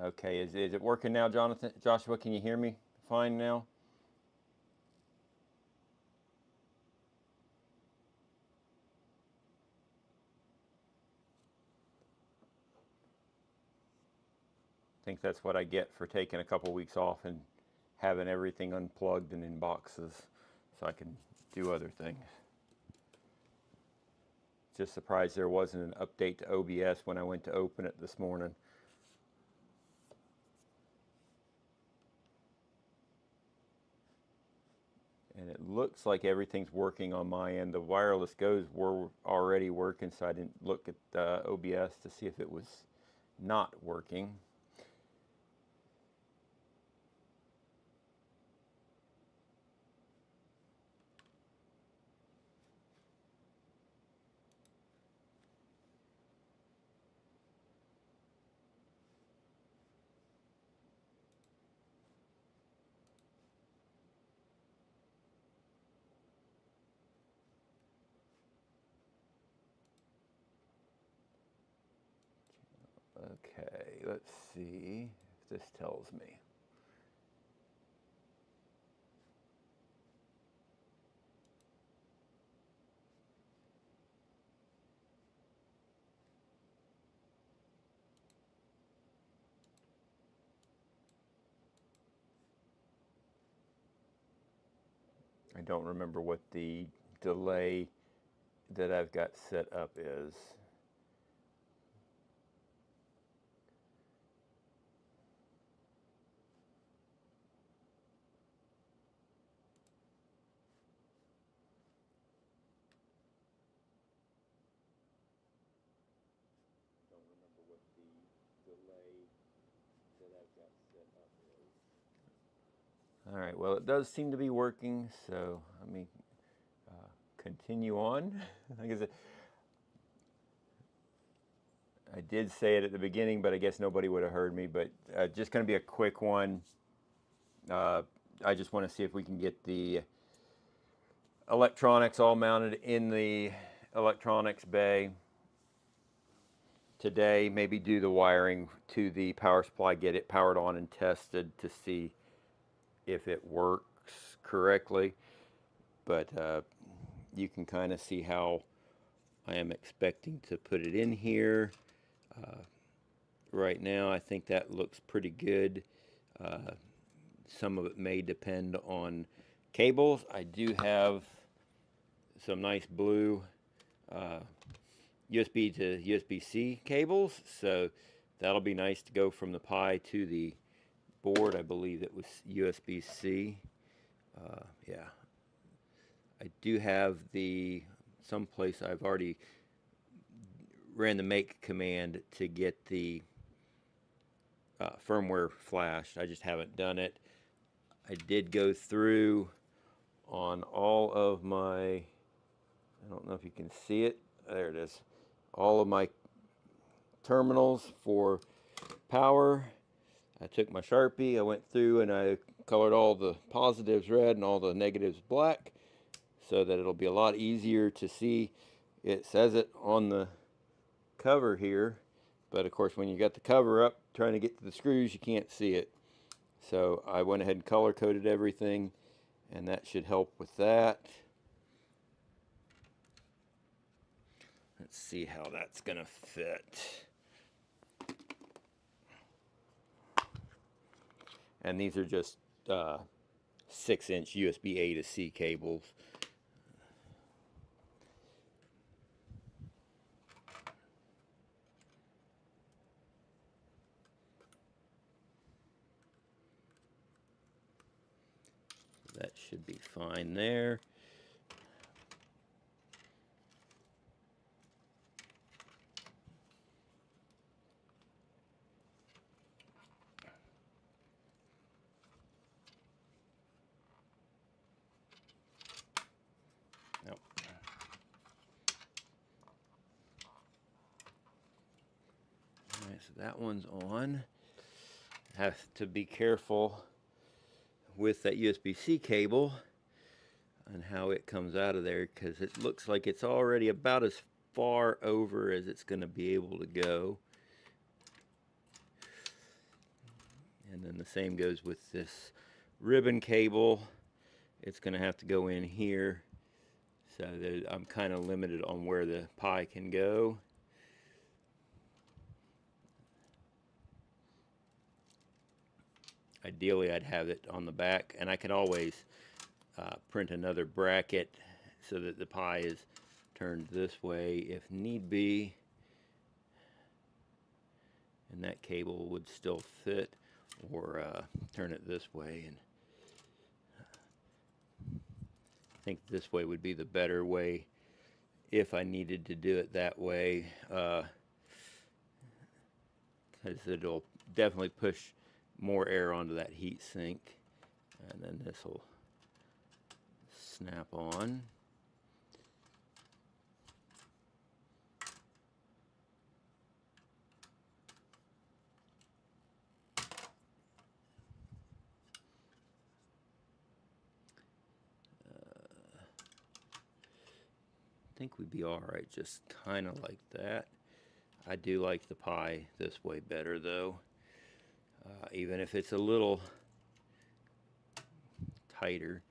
Okay, is it working now, Jonathan? Joshua, can you hear me fine now? I think that's what I get for taking a couple weeks off and having everything unplugged and in boxes so I can do other things. Just surprised there wasn't an update to OBS when I went to open it this morning. And it looks like everything's working on my end. The wireless goes were already working, so I didn't look at OBS to see if it was not working. Okay, let's see if this tells me. I don't remember what the delay that I've got set up is. Don't remember what the delay that I've got set up is. All right, well, it does seem to be working, so let me continue on. Like I said, I did say it at the beginning, but I guess nobody would have heard me. But just going to be a quick one. I just want to see if we can get the electronics all mounted in the electronics bay today. Maybe do the wiring to the power supply, get it powered on and tested to see if it works correctly. But you can kind of see how I am expecting to put it in here. Right now, I think that looks pretty good. Some of it may depend on cables. I do have some nice blue USB to USB-C cables, so that'll be nice to go from the Pi to the board. I believe it was USB-C. Yeah. I do have someplace I've already ran the make command to get the firmware flashed. I just haven't done it. I did go through on all of my, I don't know if you can see it, there it is, all of my terminals for power. I took my Sharpie, I went through and I colored all the positives red and all the negatives black so that it'll be a lot easier to see. It says it on the cover here, but of course when you got the cover up trying to get to the screws, you can't see it. So I went ahead and color coded everything, and that should help with that. Let's see how that's gonna fit. And these are just 6-inch USB A to C cables. That should be fine there. Nope. All right, so that one's on. Have to be careful with that USB-C cable and how it comes out of there, because it looks like it's already about as far over as it's going to be able to go. And then the same goes with this ribbon cable. It's going to have to go in here, so that I'm kind of limited on where the Pi can go. Ideally, I'd have it on the back, and I can always print another bracket so that the Pi is turned this way if need be, and that cable would still fit, or turn it this way. And I think this way would be the better way if I needed to do it that way, because it'll definitely push more air onto that heat sink. And then this will snap on. I think we'd be all right just kind of like that. I do like the Pi this way better though, even if it's a little tighter.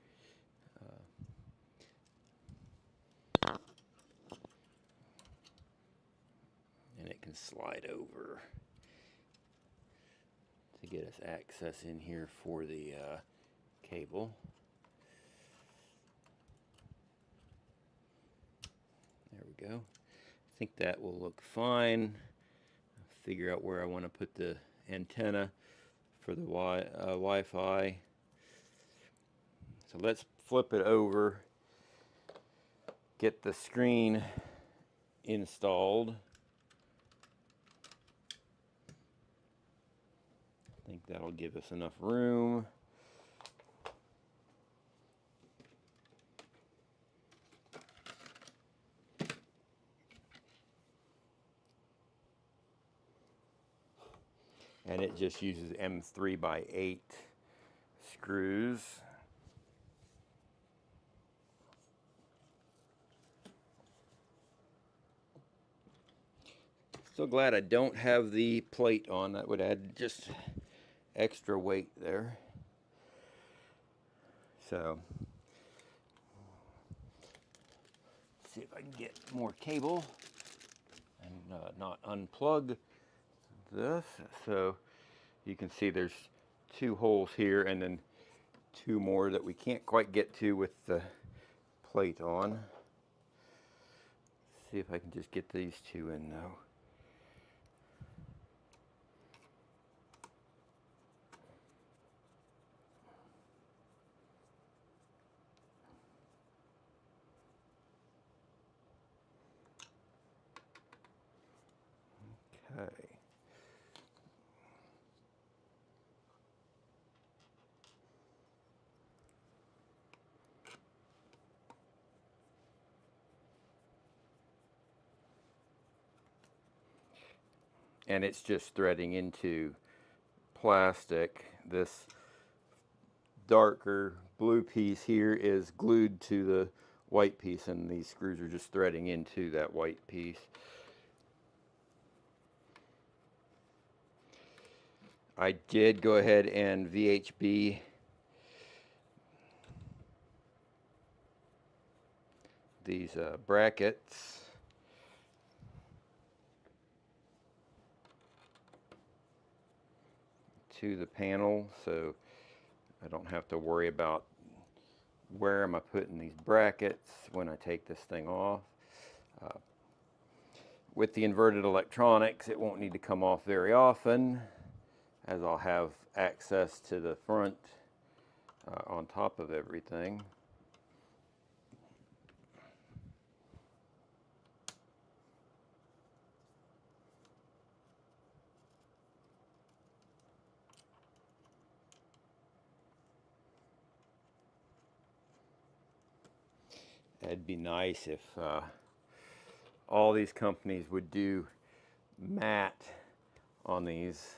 And it can slide over to get us access in here for the cable. There we go. I think that will look fine. I'll figure out where I want to put the antenna for the Wi-Fi. So let's flip it over, get the screen installed. I think that'll give us enough room. And it just uses M3x8 screws. So glad I don't have the plate on. That would add just extra weight there. So, see if I can get more cable and not unplug this. So you can see there's 2 holes here and then 2 more that we can't quite get to with the plate on. See if I can just get these 2 in though. Okay. And it's just threading into plastic. This darker blue piece here is glued to the white piece, and these screws are just threading into that white piece. I did go ahead and VHB these brackets. To the panel, so I don't have to worry about where am I putting these brackets when I take this thing off. With the inverted electronics, it won't need to come off very often, as I'll have access to the front on top of everything. It'd be nice if all these companies would do matte on these.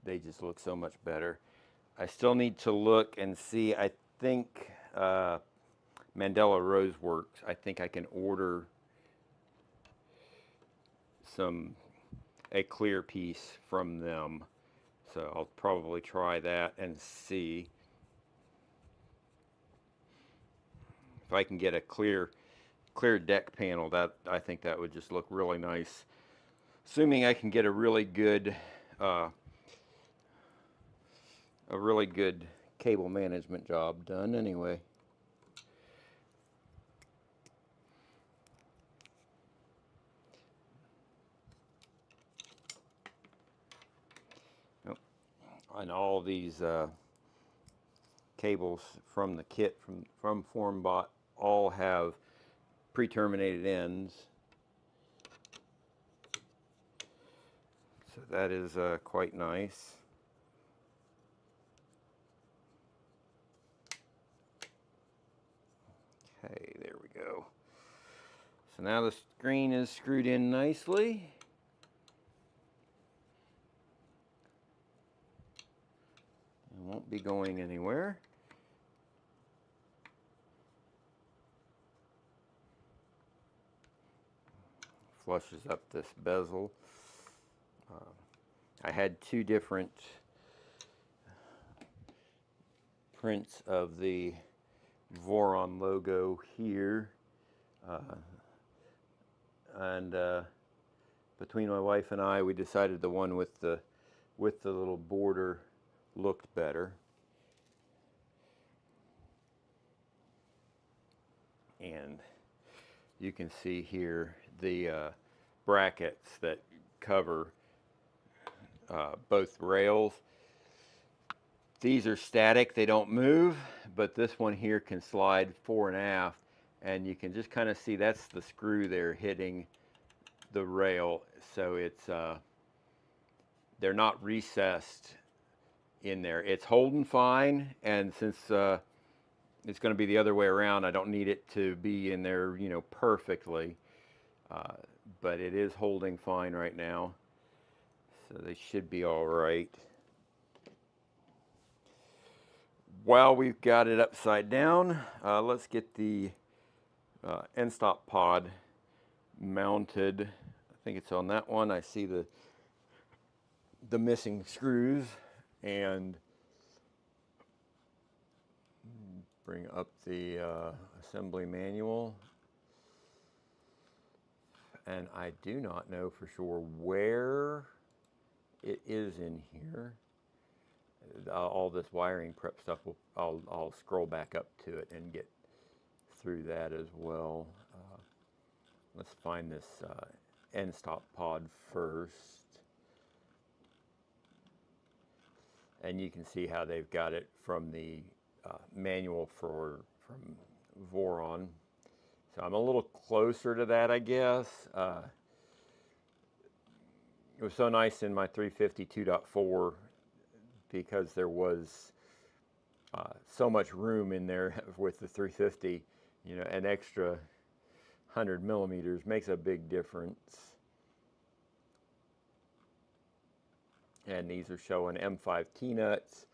They just look so much better. I still need to look and see. I think Mandela Roseworks, I think I can order some a clear piece from them. So I'll probably try that and see if I can get a clear deck panel. That, I think that would just look really nice. Assuming I can get uh, a really good cable management job done anyway. Yep. And all these cables from the kit from FormBot all have pre-terminated ends. So that is quite nice. Okay, there we go. So now the screen is screwed in nicely. It won't be going anywhere. Flushes up this bezel. I had two different prints of the Voron logo here, and between my wife and I, we decided the one with the little border looked better. And you can see here the brackets that cover both rails. These are static, they don't move, but this one here can slide fore and aft, and you can just kind of see that's the screw there hitting the rail. So it's they're not recessed in there. It's holding fine, and since it's going to be the other way around, I don't need it to be in there, you know, perfectly, but it is holding fine right now, so they should be all right. While we've got it upside down, let's get the end stop pod mounted. I think it's on that one. I see the missing screws, and bring up the assembly manual. And I do not know for sure where it is in here. All this wiring prep stuff, I'll scroll back up to it and get through that as well. Let's find this end stop pod first. And you can see how they've got it from the manual from Voron. So I'm a little closer to that, I guess. It was so nice in my 350 2.4 because there was so much room in there with the 350. You know, an extra 100 millimeters makes a big difference. And these are showing M5 T-nuts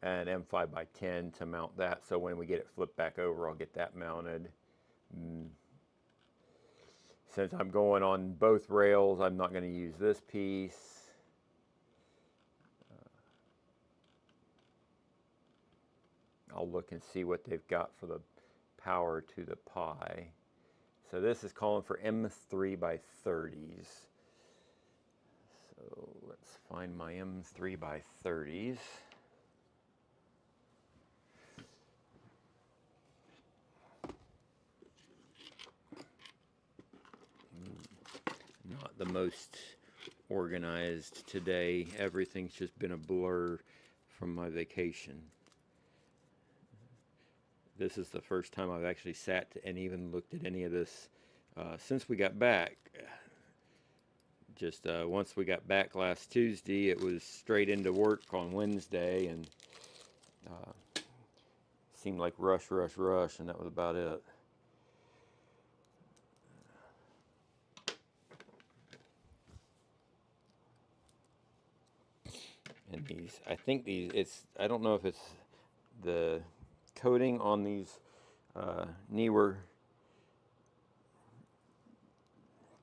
and M5 by 10 to mount that. So when we get it flipped back over, I'll get that mounted. Since I'm going on both rails, I'm not going to use this piece. I'll look and see what they've got for the power to the Pi. So this is calling for M3 by 30s. So let's find my M3 by 30s. Not the most organized today. Everything's just been a blur from my vacation. This is the first time I've actually sat and even looked at any of this since we got back. Just once we got back last Tuesday, it was straight into work on Wednesday, and seemed like rush, and that was about it. And these, I think these, I don't know if it's the coating on these Neewer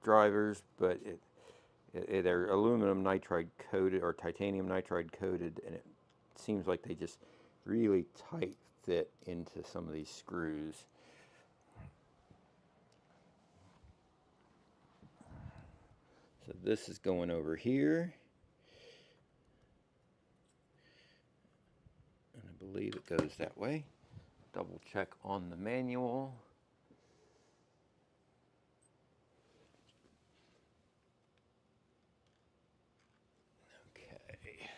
drivers, but They're aluminum nitride coated or titanium nitride coated, and it seems like they just really tight fit into some of these screws. So this is going over here, and I believe it goes that way. Double check on the manual. Okay.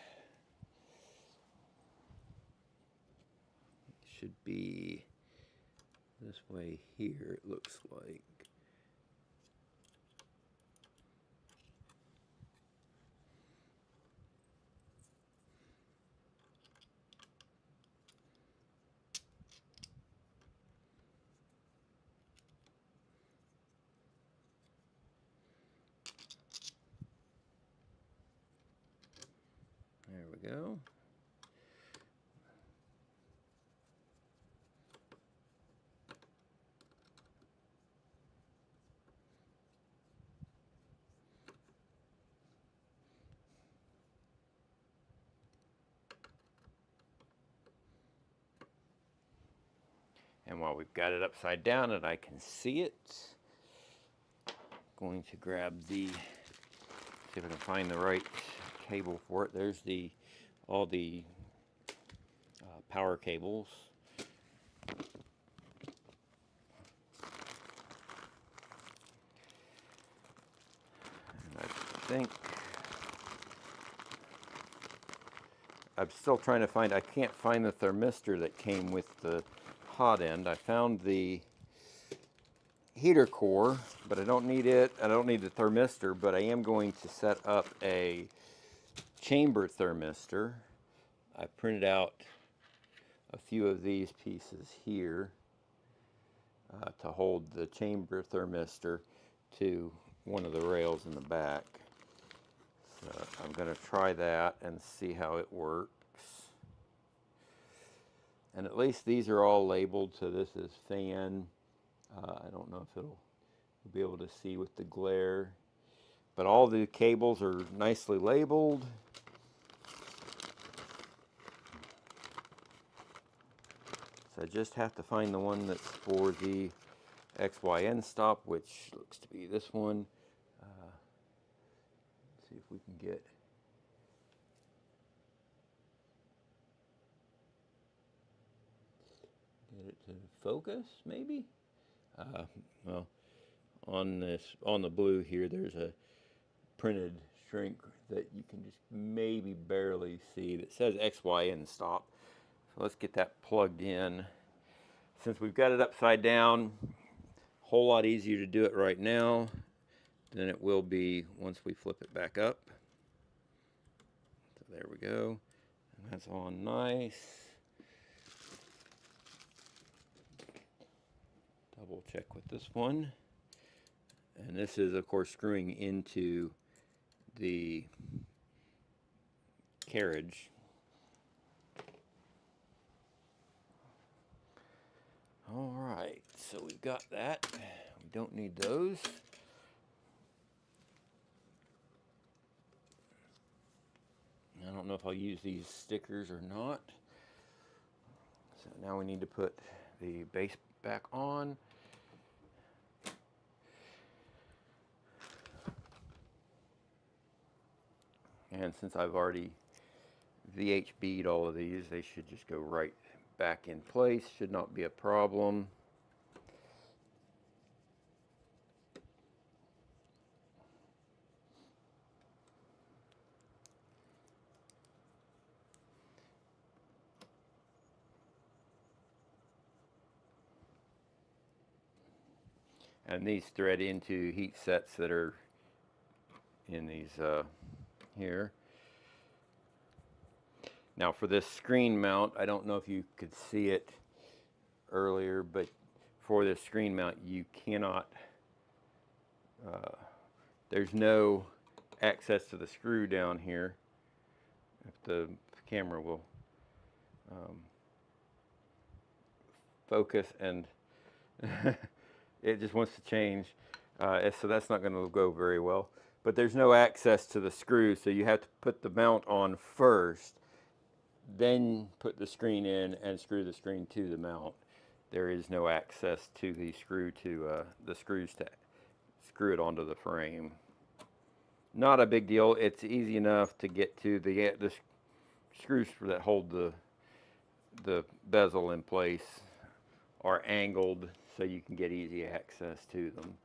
Should be this way here, it looks like. There we go. And while we've got it upside down and I can see it, I'm going to grab the, see if I can find the right cable for it. There's all the power cables. And I think I'm still trying to find, I can't find the thermistor that came with the hot end. I found the heater core, but I don't need it. I don't need the thermistor, but I am going to set up a chamber thermistor. I printed out a few of these pieces here to hold the chamber thermistor to one of the rails in the back. So I'm going to try that and see how it works. And at least these are all labeled, so this is fan. I don't know if you'll be able to see with the glare, but all the cables are nicely labeled. So I just have to find the one that's for the XYN stop, which looks to be this one. See if we can get it to focus, maybe. Well, on the blue here, there's a printed shrink that you can just maybe barely see that says XYN stop. So let's get that plugged in. Since we've got it upside down, a whole lot easier to do it right now than it will be once we flip it back up. So there we go, and that's on nice. Double check with this one. And this is, of course, screwing into the carriage. All right, so we've got that. We don't need those. I don't know if I'll use these stickers or not. So now we need to put the base back on. And since I've already VHB'd all of these, they should just go right back in place. Should not be a problem. And these thread into heat sets that are in these here. Now for this screen mount, I don't know if you could see it earlier, but for this screen mount, you cannot, there's no access to the screw down here. If the camera will focus, and it just wants to change. So that's not going to go very well. but there's no access to the screw, so you have to put the mount on first, then put the screen in and screw the screen to the mount. There is no access to the screw to the screws to screw it onto the frame. Not a big deal. It's easy enough to get to the screws that hold the bezel in place are angled so you can get easy access to them.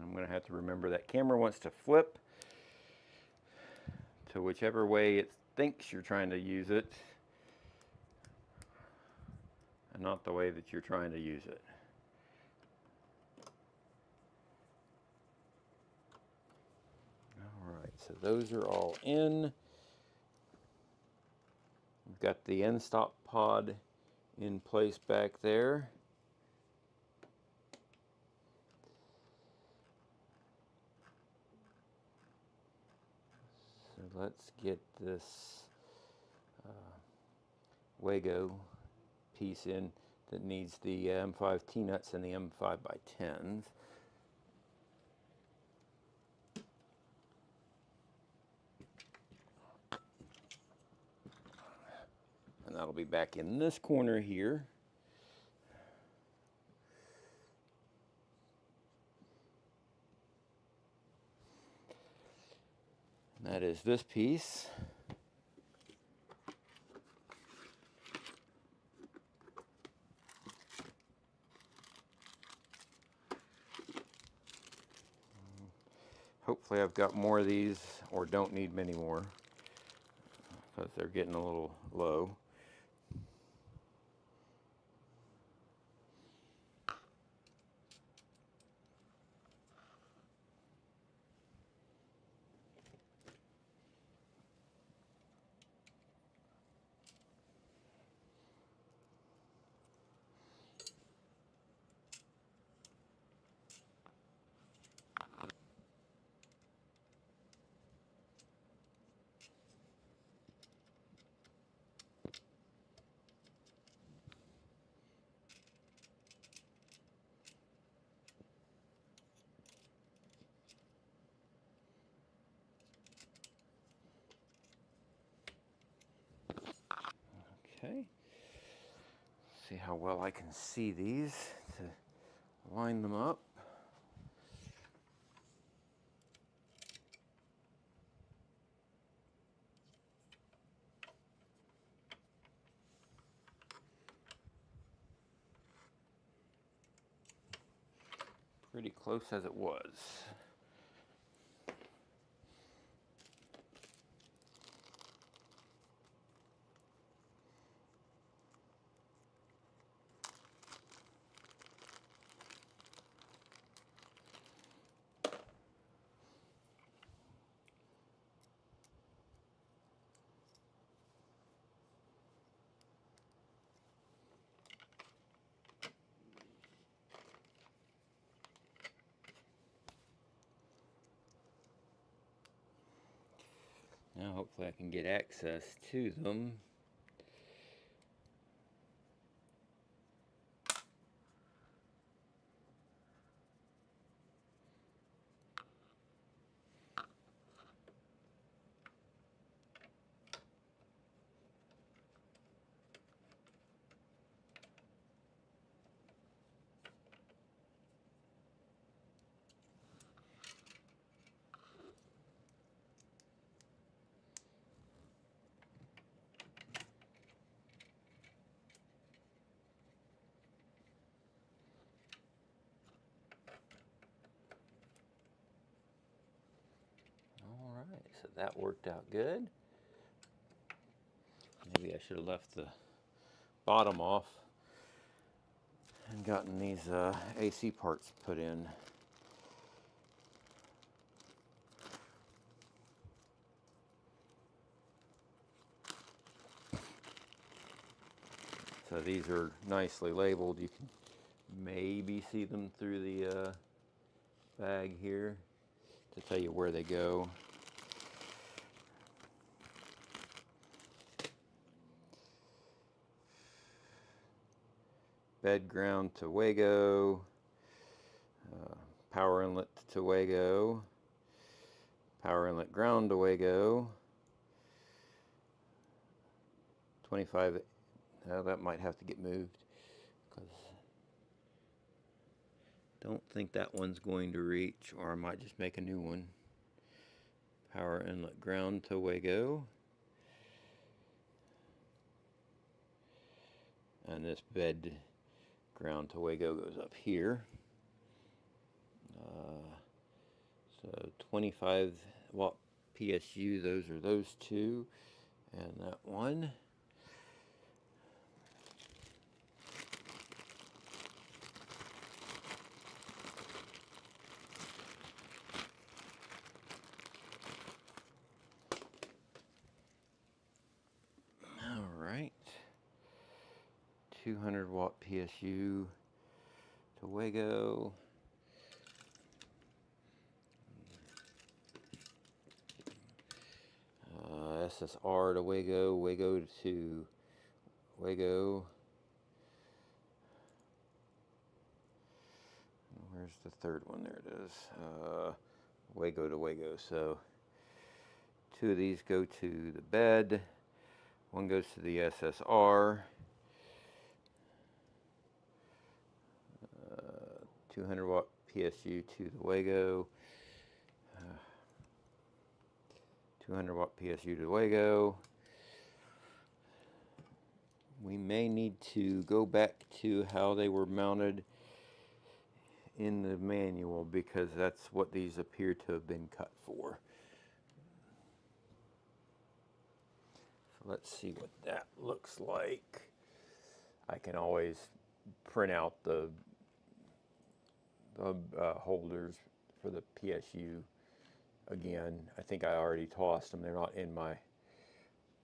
I'm going to have to remember that camera wants to flip to whichever way it thinks you're trying to use it, and not the way that you're trying to use it. All right, so those are all in. We've got the end stop pod in place back there. So let's get this Wago piece in that needs the M5 T-nuts and the M5x10s. And that'll be back in this corner here. And that is this piece. Hopefully I've got more of these, or don't need many more, because they're getting a little low. Okay. See how well I can see these to line them up. Pretty close as it was. Now hopefully I can get access to them. So that worked out good. Maybe I should have left the bottom off and gotten these AC parts put in. So these are nicely labeled. You can maybe see them through the bag here to tell you where they go. bed ground to Wago, power inlet to Wago, power inlet ground to Wago, 25, that might have to get moved, because don't think that one's going to reach, or I might just make a new one. Power inlet ground to Wago. And this bed ground to Wago goes up here. So 25 watt PSU, those are those two, and that one. All right. 200 watt PSU to Wago. SSR to Wago, Wago to Wago. Where's the third one? There it is. Wago to Wago. So two of these go to the bed. One goes to the SSR. 200 watt PSU to the Wago. 200 watt PSU to Wago. We may need to go back to how they were mounted in the manual, because that's what these appear to have been cut for. So let's see what that looks like. I can always print out the holders for the PSU again. I think I already tossed them. They're not in my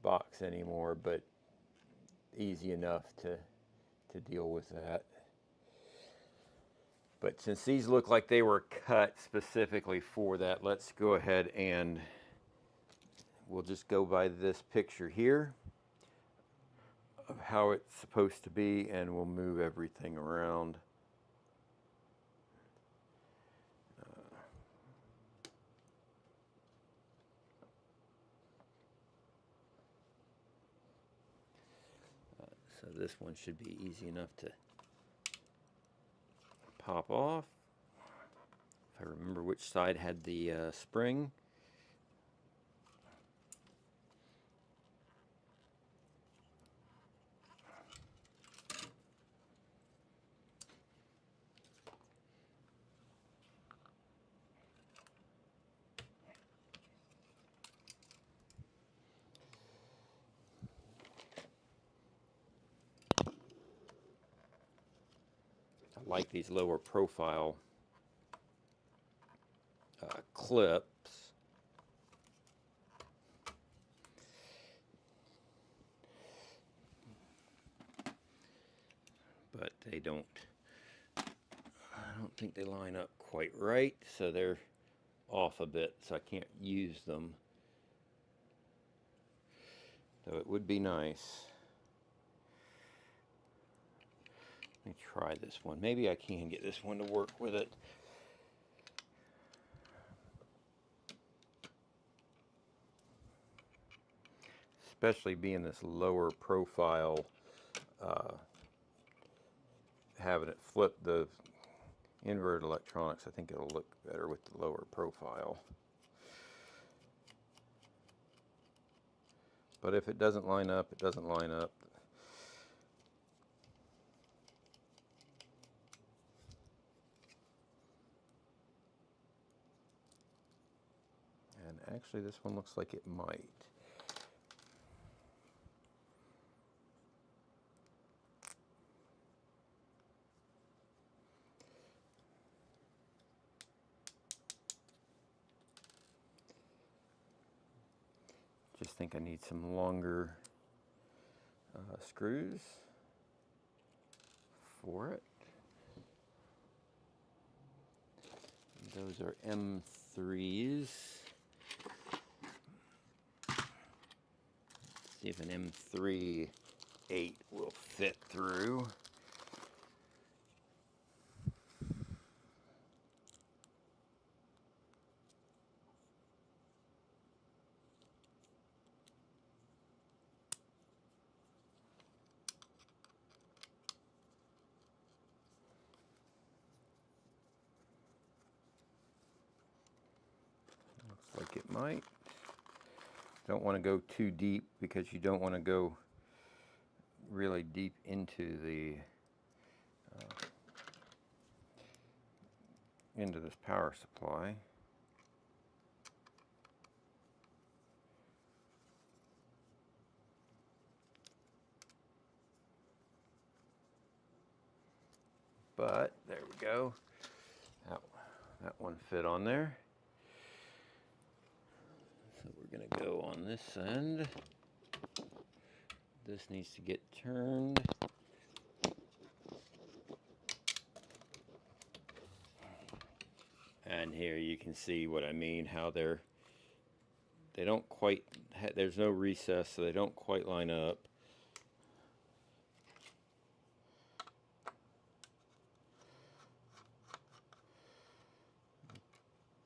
box anymore, but easy enough to deal with that. But since these look like they were cut specifically for that, let's go ahead and we'll just go by this picture here of how it's supposed to be, and we'll move everything around. So this one should be easy enough to pop off. If I remember which side had the spring. I like these lower profile clips. But they don't, I don't think they line up quite right, so they're off a bit, so I can't use them. Though it would be nice. Let me try this one. Maybe I can get this one to work with it. Especially being this lower profile, having it flip the inverted electronics, I think it'll look better with the lower profile. But if it doesn't line up, it doesn't line up. And actually this one looks like it might. Just think I need some longer screws for it. Those are M3s. Let's see if an M3 8 will fit through. might. Don't want to go too deep because you don't want to go really deep into this power supply. But there we go. That one fit on there. So we're going to go on this end. This needs to get turned. And here you can see what I mean, how they don't quite, there's no recess, so they don't quite line up.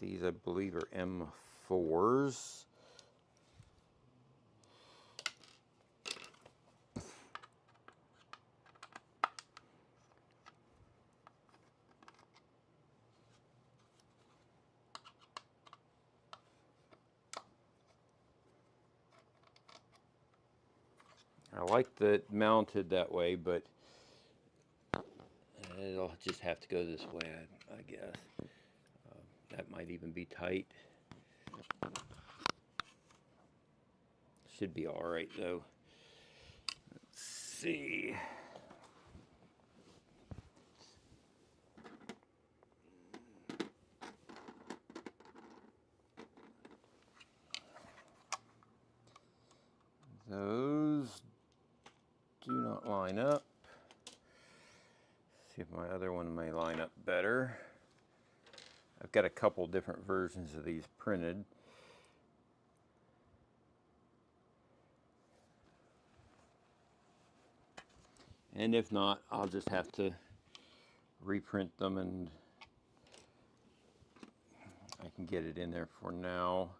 These, I believe, are M4s. I like that mounted that way, but it'll just have to go this way, I guess. That might even be tight. Should be all right, though. Let's see. Those do not line up. See if my other one may line up better. I've got a couple different versions of these printed. And if not, I'll just have to reprint them, and I can get it in there for now.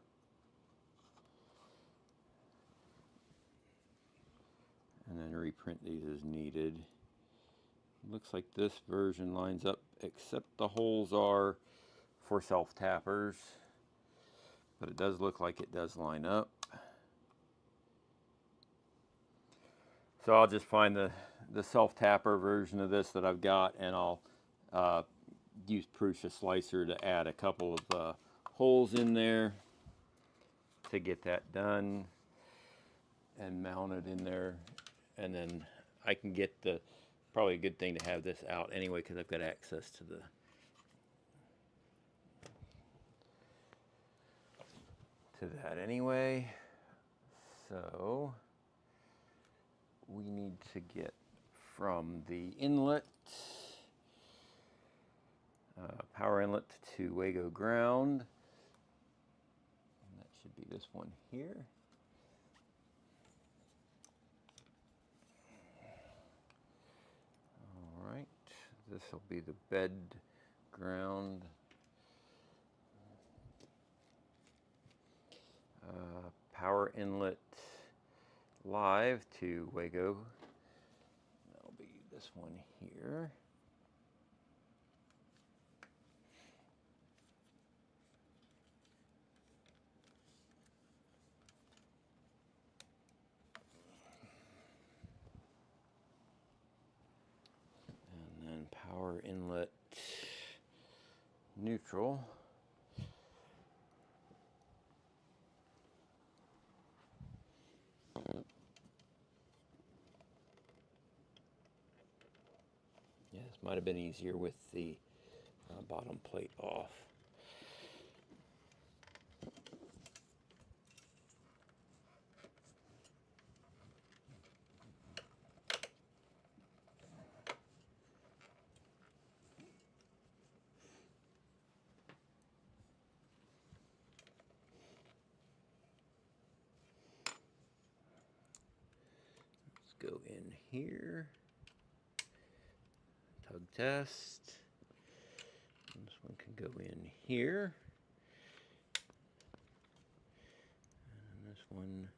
And then reprint these as needed. Looks like this version lines up, except the holes are for self-tappers. But it does look like it does line up. So I'll just find the self-tapper version of this that I've got, and I'll use Prusa Slicer to add a couple of holes in there to get that done and mount it in there. And then I can get probably a good thing to have this out anyway, because I've got access to that anyway. So we need to get from the inlet, power inlet, to Wago ground. And that should be this one here. All right, this will be the bed ground. Power inlet live to Wago. That'll be this one here. And then power inlet neutral. Yeah, this might have been easier with the bottom plate off. Let's go in here. Tug test. This one can go in here. And this one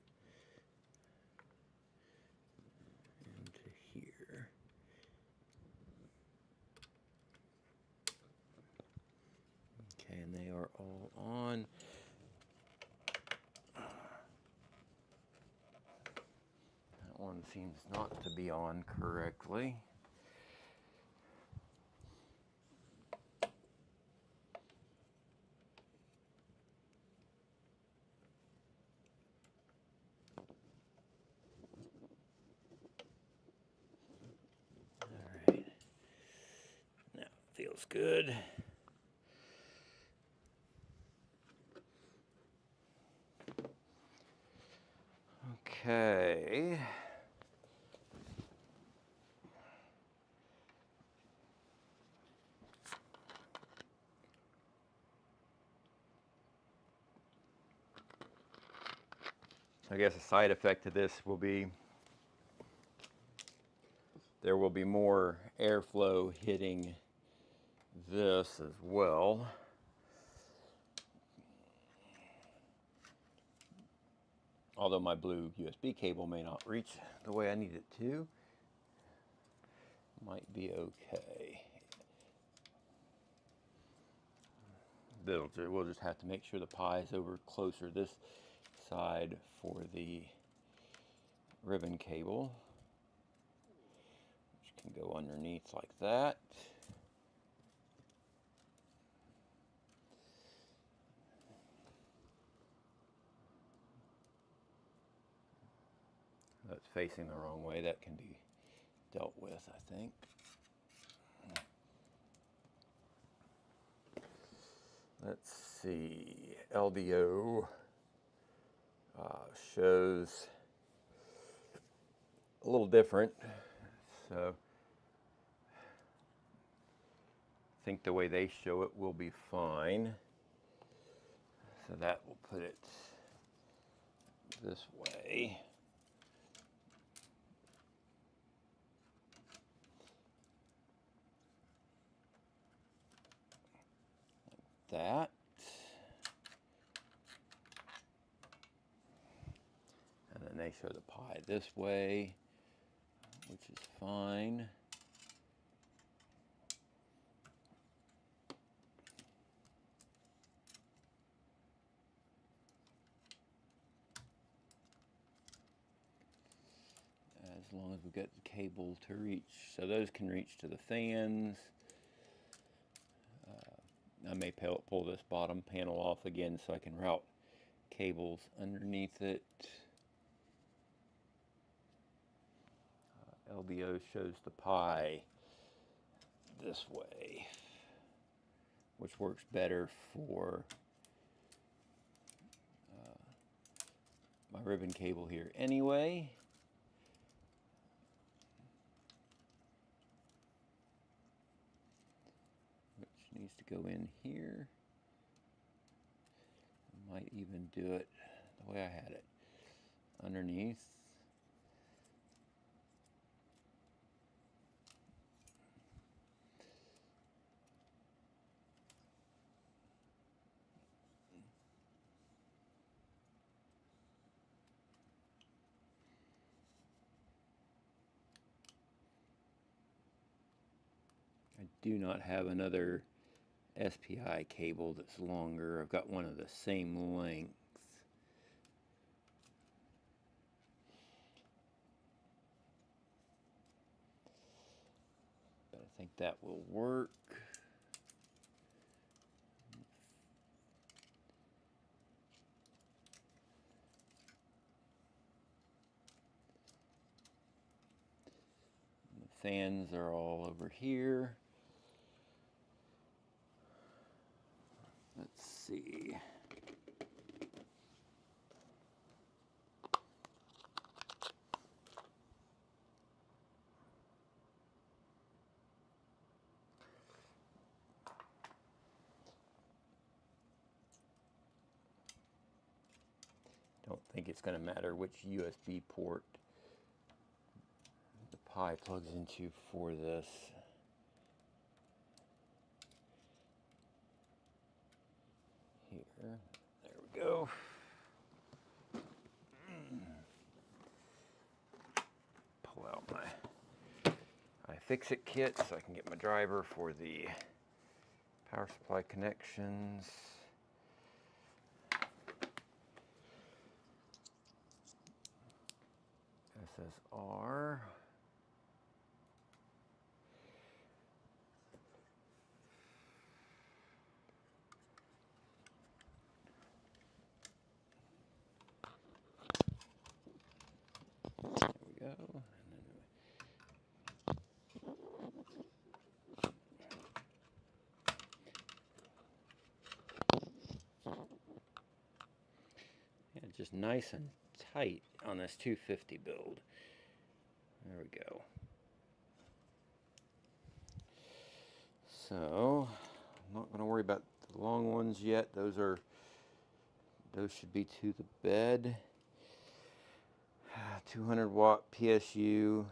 into here. Okay, and they are all on. one seems not to be on correctly. All right, now it feels good. Okay. I guess a side effect to this will be there will be more airflow hitting this as well. Although my blue USB cable may not reach the way I need it to, might be okay. We'll just have to make sure the pie is over closer this side for the ribbon cable, which can go underneath like that. That's facing the wrong way. That can be dealt with, I think. Let's see. LDO shows a little different. So I think the way they show it will be fine. So that will put it this way. That. And then they show the pie this way, which is fine. As long as we get the cable to reach. So those can reach to the fans. I may pull this bottom panel off again so I can route cables underneath it. LDO shows the pie this way, which works better for my ribbon cable here anyway. Needs to go in here. Might even do it the way I had it. Underneath. I do not have another SPI cable that's longer. I've got one of the same length. But I think that will work. The fans are all over here. Let's see. Don't think it's going to matter which USB port the pie plugs into for this. Here, there we go. Pull out my iFixit kit so I can get my driver for the power supply connections. SSR. There we go. Yeah, just nice and tight on this 250 build. There we go. So I'm not going to worry about the long ones yet. Those should be to the bed. 200 watt PSU.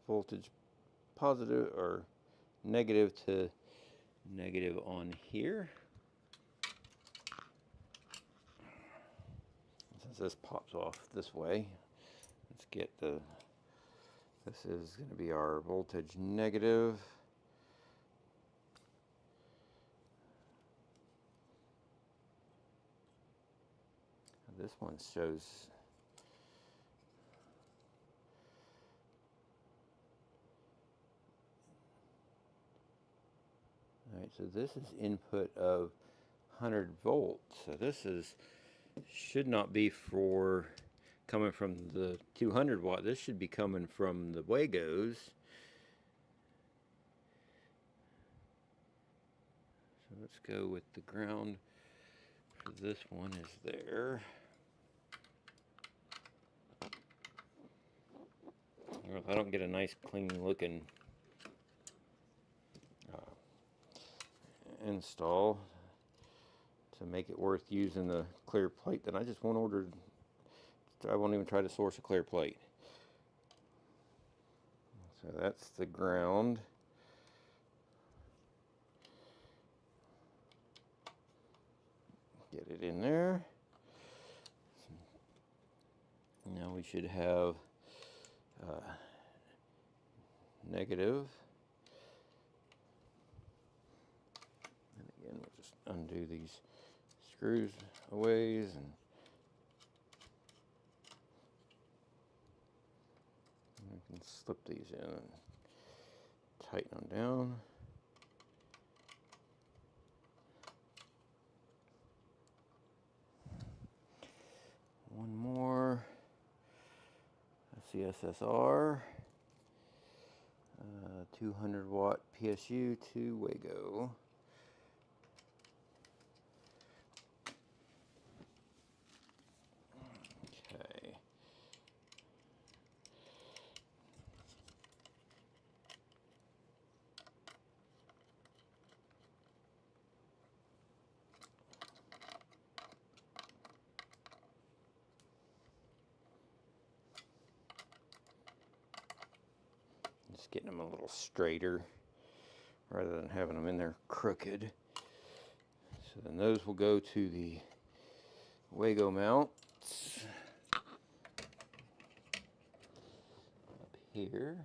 Voltage positive or negative to negative on here. Since this pops off this way, let's get this is going to be our voltage negative. This one shows Alright, so this is input of 100 volts. So this should not be for coming from the 200 watt. This should be coming from the Wagos. So let's go with the ground for this one is there. Well, if I don't get a nice clean looking install to make it worth using the clear plate, then I just won't order. I won't even try to source a clear plate. So that's the ground. Get it in there. Now we should have negative. And again, we'll just undo these screws a ways and we can slip these in and tighten them down. One more. That's the SSR. 200 watt PSU to Wago. Okay. Just getting them a little straighter rather than having them in there crooked. So then those will go to the Wago mounts up here.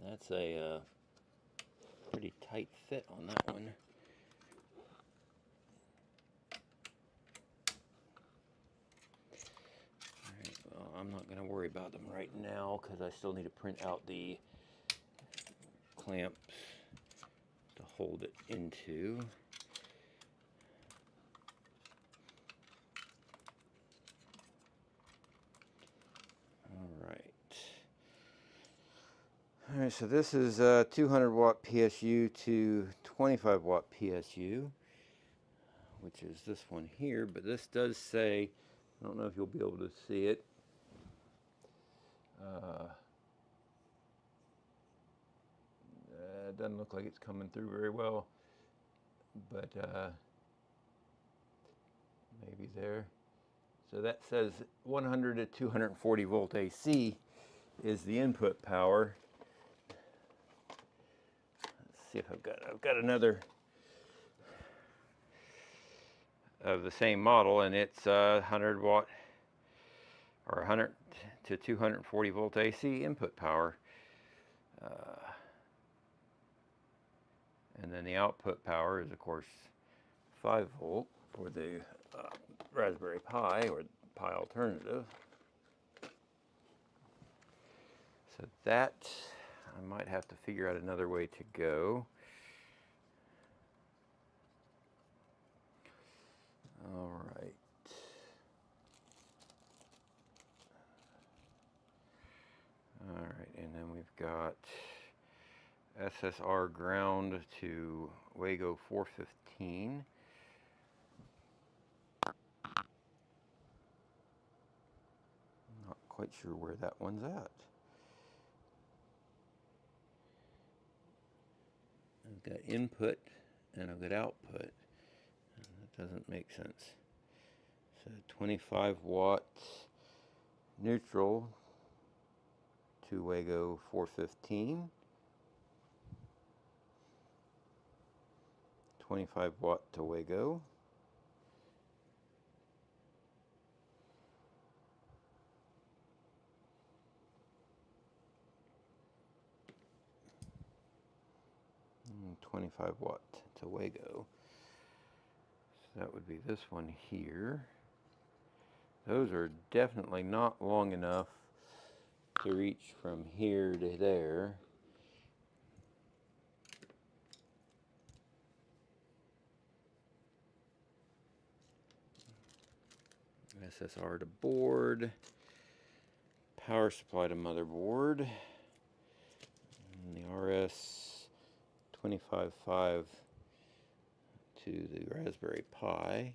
That's a pretty tight fit on that one. Alright, well, I'm not going to worry about them right now because I still need to print out the clamps to hold it into. Alright, so this is 200 watt PSU to 25 watt PSU, which is this one here, but this does say, I don't know if you'll be able to see it, it doesn't look like it's coming through very well, but maybe there. So that says 100 to 240 volt AC is the input power. See if I've got another of the same model, and it's 100 watt or 100 to 240 volt AC input power. And then the output power is, of course, 5 volt for the Raspberry Pi or Pi alternative. So that, I might have to figure out another way to go. All right. All right, and then we've got SSR ground to Wago 415. Not quite sure where that one's at. I've got input and I've got output. That doesn't make sense. So 25 watt neutral to Wago 415. 25 watt to Wago. And 25 watt to Wago. So that would be this one here. Those are definitely not long enough to reach from here to there. SSR to board, power supply to motherboard, and the RS 255 to the Raspberry Pi.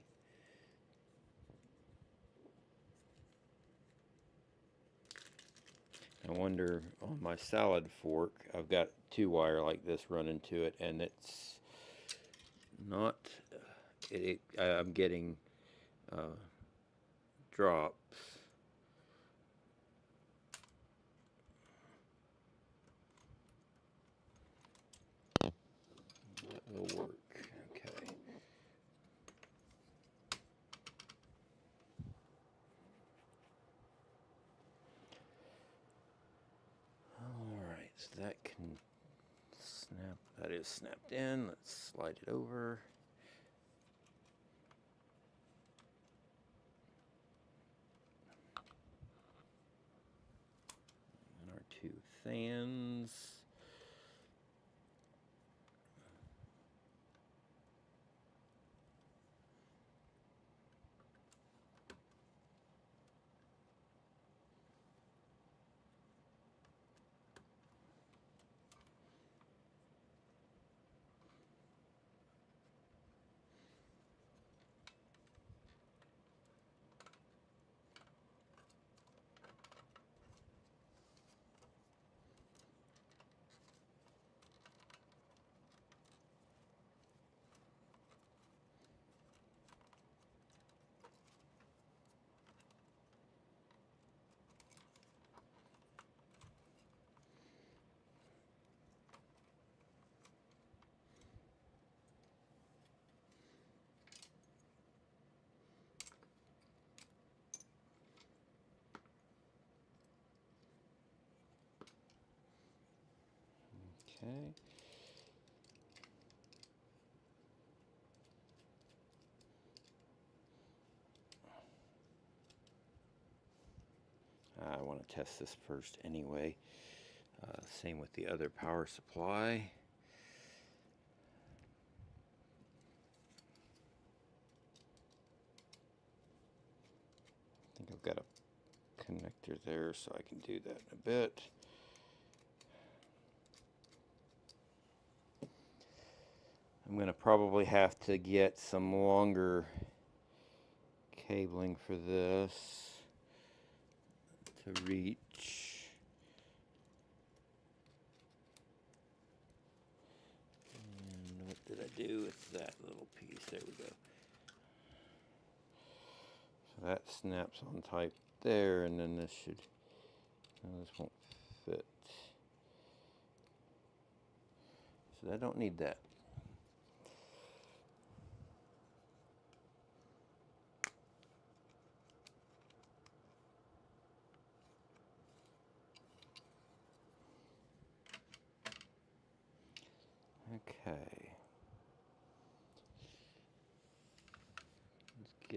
I wonder, on my salad fork, I've got 2-wire like this running to it, and it's not, I'm getting drops. That will work. Okay. Alright, so that can snap. That is snapped in. Let's slide it over. And our 2 fans. Okay. I want to test this first anyway. Same with the other power supply. I think I've got a connector there, so I can do that in a bit. I'm going to probably have to get some longer cabling for this to reach. And what did I do with that little piece? There we go. So that snaps on tight there, and then this should, no, this won't fit. So I don't need that.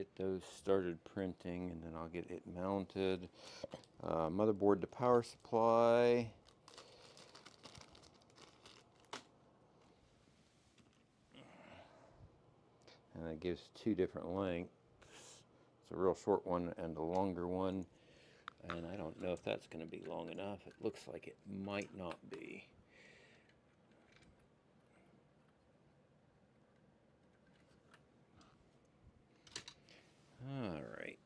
get those started printing, and then I'll get it mounted. Motherboard to power supply. And it gives two different lengths. It's a real short one and a longer one. And I don't know if that's going to be long enough. It looks like it might not be. All right.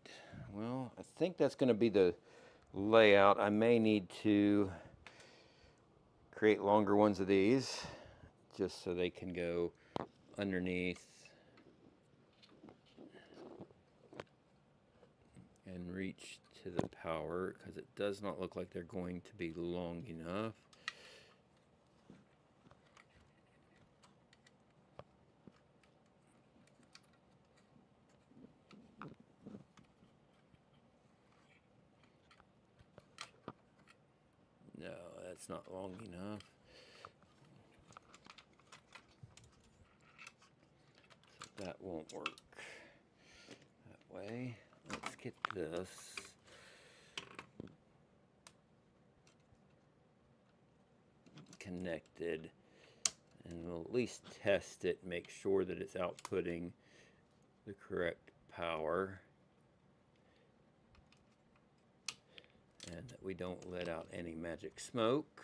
Well, I think that's going to be the layout. I may need to create longer ones of these just so they can go underneath and reach to the power, because it does not look like they're going to be long enough. No, that's not long enough. So that won't work that way. Let's get this. Connected, and we'll at least test it, make sure that it's outputting the correct power and that we don't let out any magic smoke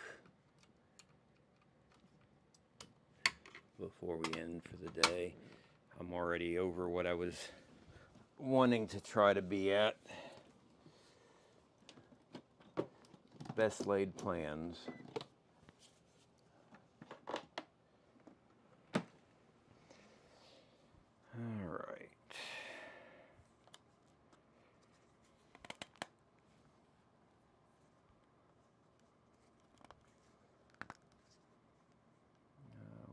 before we end for the day. I'm already over what I was wanting to try to be at. Best laid plans. All right.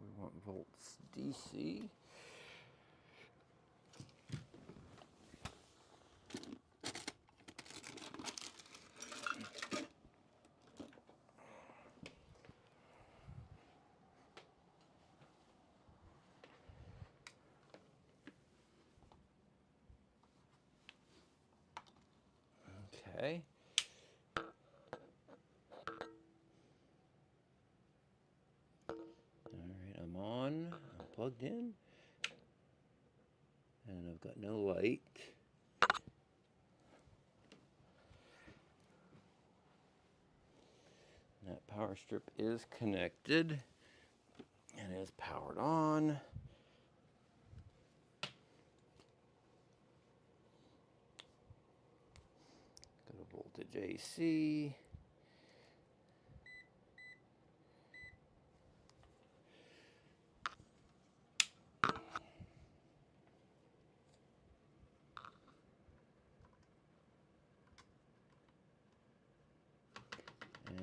We want volts DC. Okay. All right, I'm on. I'm plugged in. And I've got no light. That power strip is connected and is powered on. Go to voltage AC.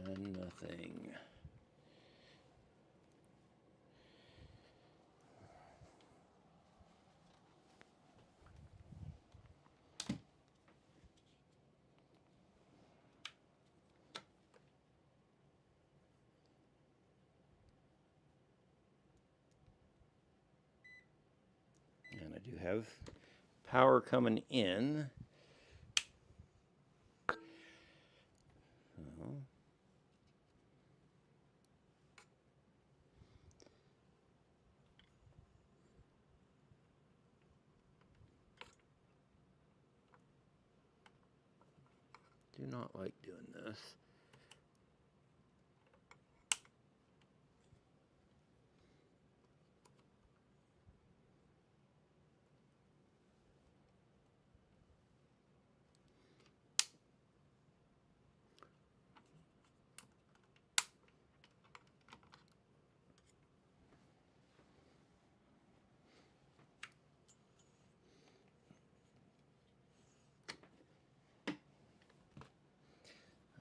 And nothing. And I do have power coming in. So, do not like doing this.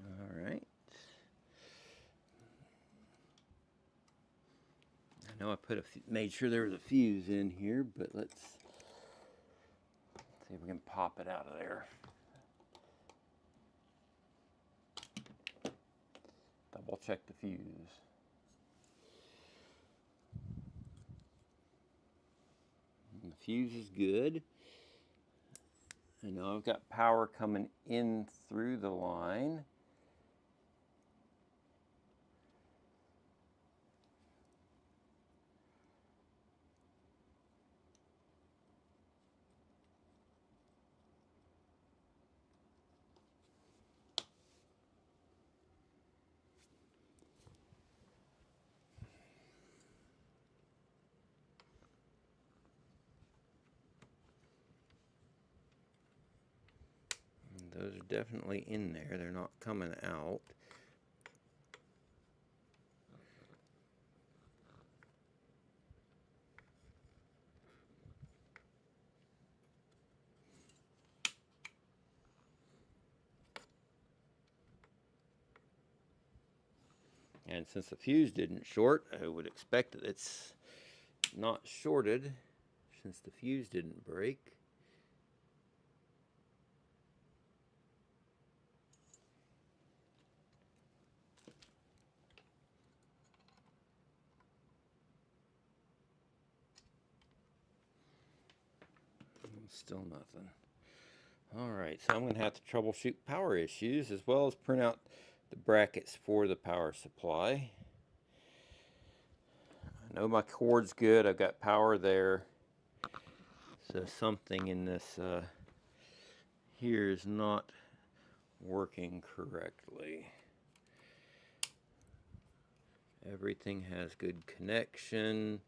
All right. I know I made sure there was a fuse in here, but let's see if we can pop it out of there. Double check the fuse. And the fuse is good. I know I've got power coming in through the line. And those are definitely in there. They're not coming out. And since the fuse didn't short, I would expect that it's not shorted since the fuse didn't break. Still nothing. Alright, so I'm going to have to troubleshoot power issues as well as print out the brackets for the power supply. I know my cord's good. I've got power there. So something in this here is not working correctly. Everything has good connection.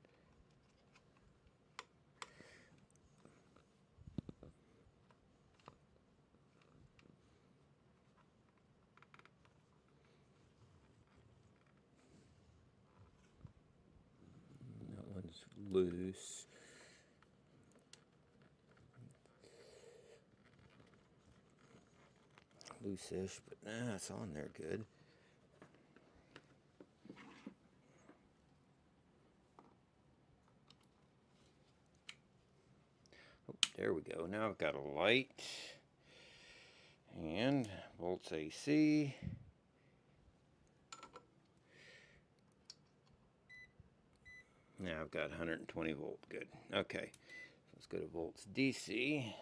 That one's loose. Loose-ish, but nah, it's on there good. Oh, there we go. Now I've got a light and volts AC. Now I've got 120 volt. Good. Okay. Let's go to volts DC.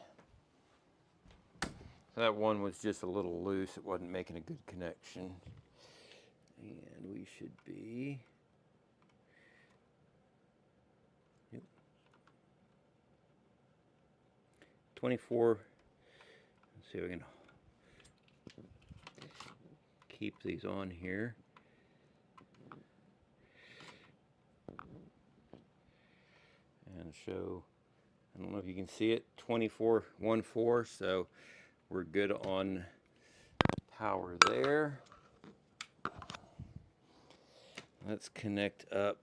That one was just a little loose. It wasn't making a good connection. And we should be... Yep. 24. Let's see if we can keep these on here. And show, I don't know if you can see it, 2414. So we're good on power there. Let's connect up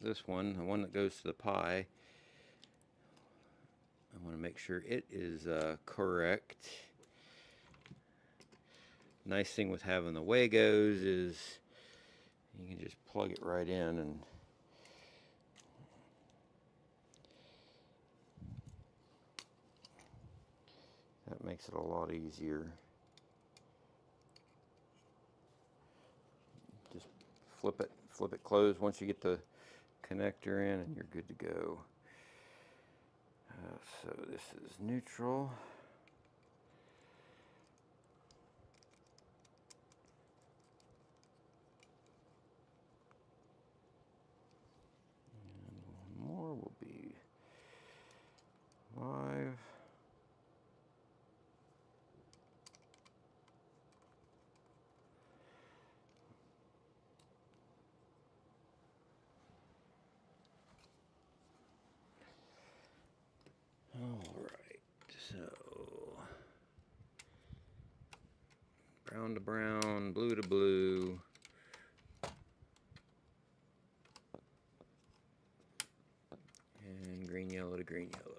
this one, the one that goes to the Pi. I want to make sure it is correct. Nice thing with having the Wagos is you can just plug it right in and that makes it a lot easier. Just flip it closed once you get the connector in and you're good to go. So this is neutral. And one more will be live. Alright, so brown to brown, blue to blue. And green yellow to green yellow.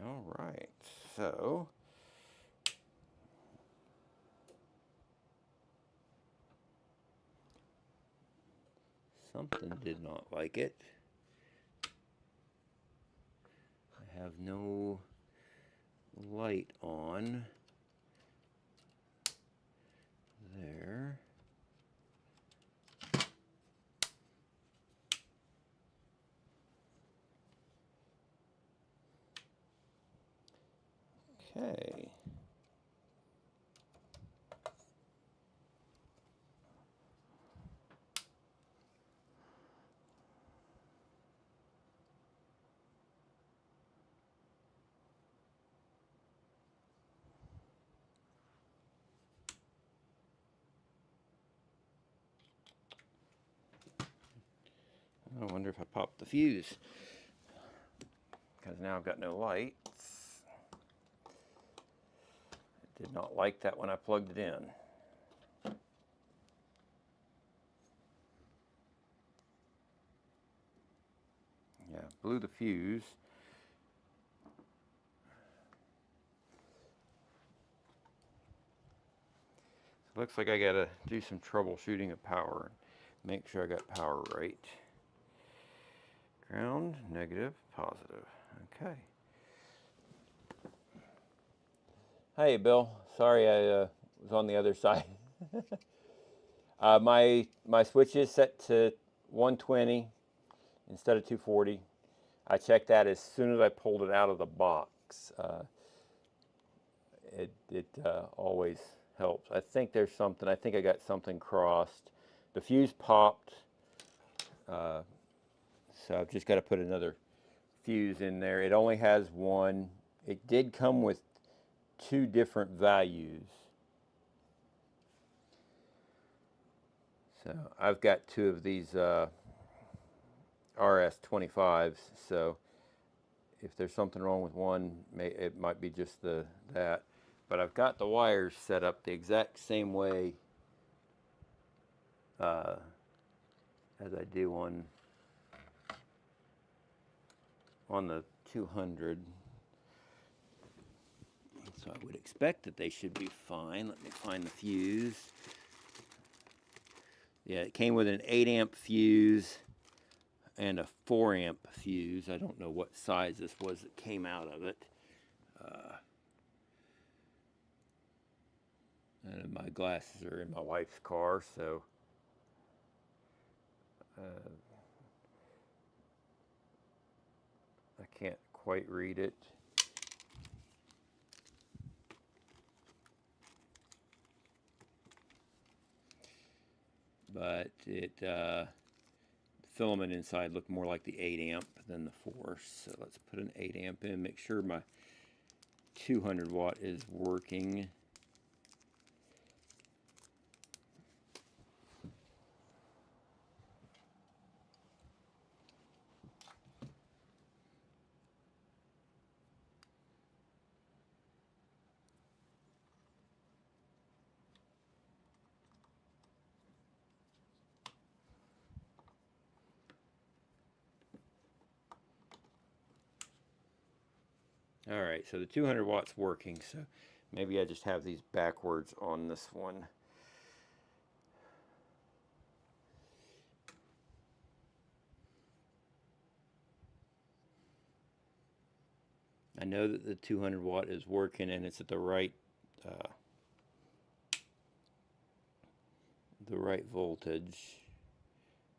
Alright, so something did not like it. I have no light on there. Okay. I wonder if I popped the fuse, because now I've got no lights. I did not like that when I plugged it in. Yeah, blew the fuse. Looks like I gotta do some troubleshooting of power. Make sure I got power right. Ground, negative, positive. Okay. Hey, Bill. Sorry I was on the other side. My switch is set to 120 instead of 240. I checked that as soon as I pulled it out of the box. It always helps. I think there's something. I think I got something crossed. The fuse popped, so I've just got to put another fuse in there. It only has one. It did come with two different values. So I've got two of these RS25s. So if there's something wrong with one, it might be just that. But I've got the wires set up the exact same way as I do on the 200. So I would expect that they should be fine. Let me find the fuse. Yeah, it came with an 8 amp fuse and a 4 amp fuse. I don't know what size this was that came out of it. And my glasses are in my wife's car, so I can't quite read it. But the filament inside looked more like the 8 amp than the 4. So let's put an 8 amp in, make sure my 200 watt is working. All right, so the 200 watts working, so maybe I just have these backwards on this one. I know that the 200 watt is working and it's at the right voltage.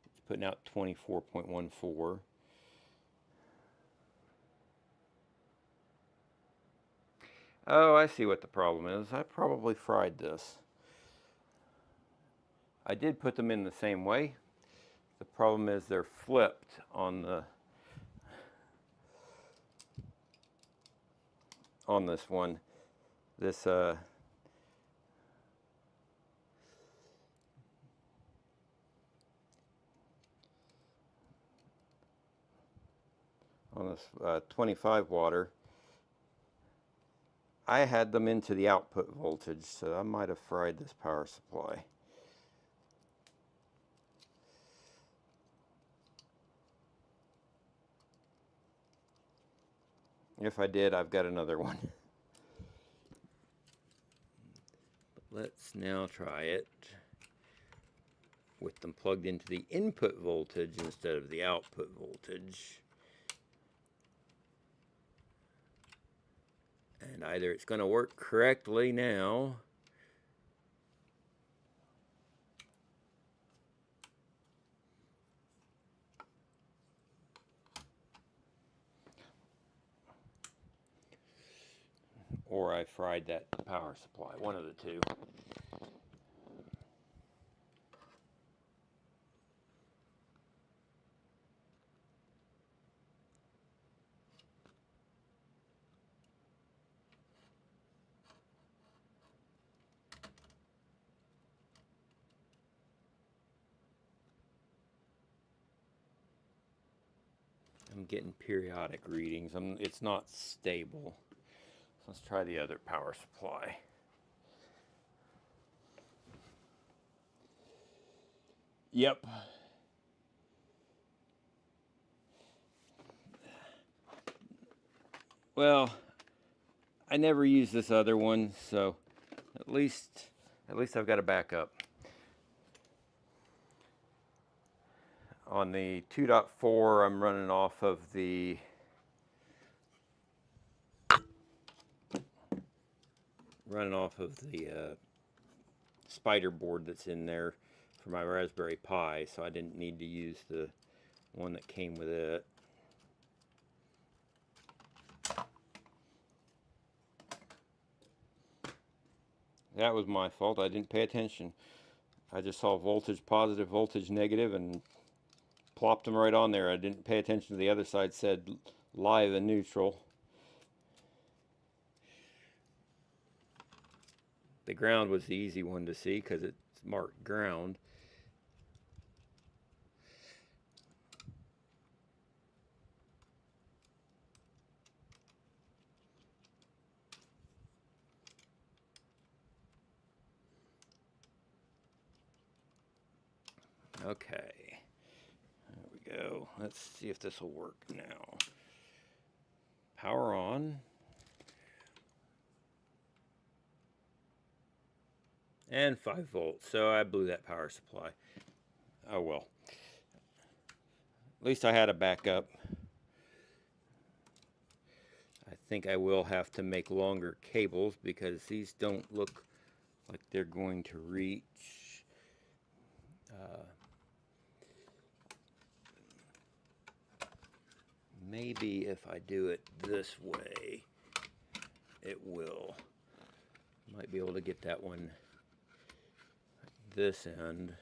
It's putting out 24.14. Oh, I see what the problem is. I probably fried this. I did put them in the same way. The problem is they're flipped on this one. This on this 25 watter. I had them into the output voltage, so I might have fried this power supply. If I did, I've got another one. Let's now try it with them plugged into the input voltage instead of the output voltage. And either it's going to work correctly now, or I fried that power supply, one of the two. I'm getting periodic readings. It's not stable. Let's try the other power supply. Yep. Well, I never use this other one, so at least I've got a backup. On the 2.4, I'm running off of the spider board that's in there for my Raspberry Pi, so I didn't need to use the one that came with it. That was my fault. I didn't pay attention. I just saw voltage positive, voltage negative, and plopped them right on there. I didn't pay attention to the other side said live and neutral. The ground was the easy one to see because it's marked ground. Okay, there we go. Let's see if this will work now. Power on. And 5 volts, so I blew that power supply. Oh well. At least I had a backup. I think I will have to make longer cables because these don't look like they're going to reach. Maybe if I do it this way, it will. Might be able to get that one this end.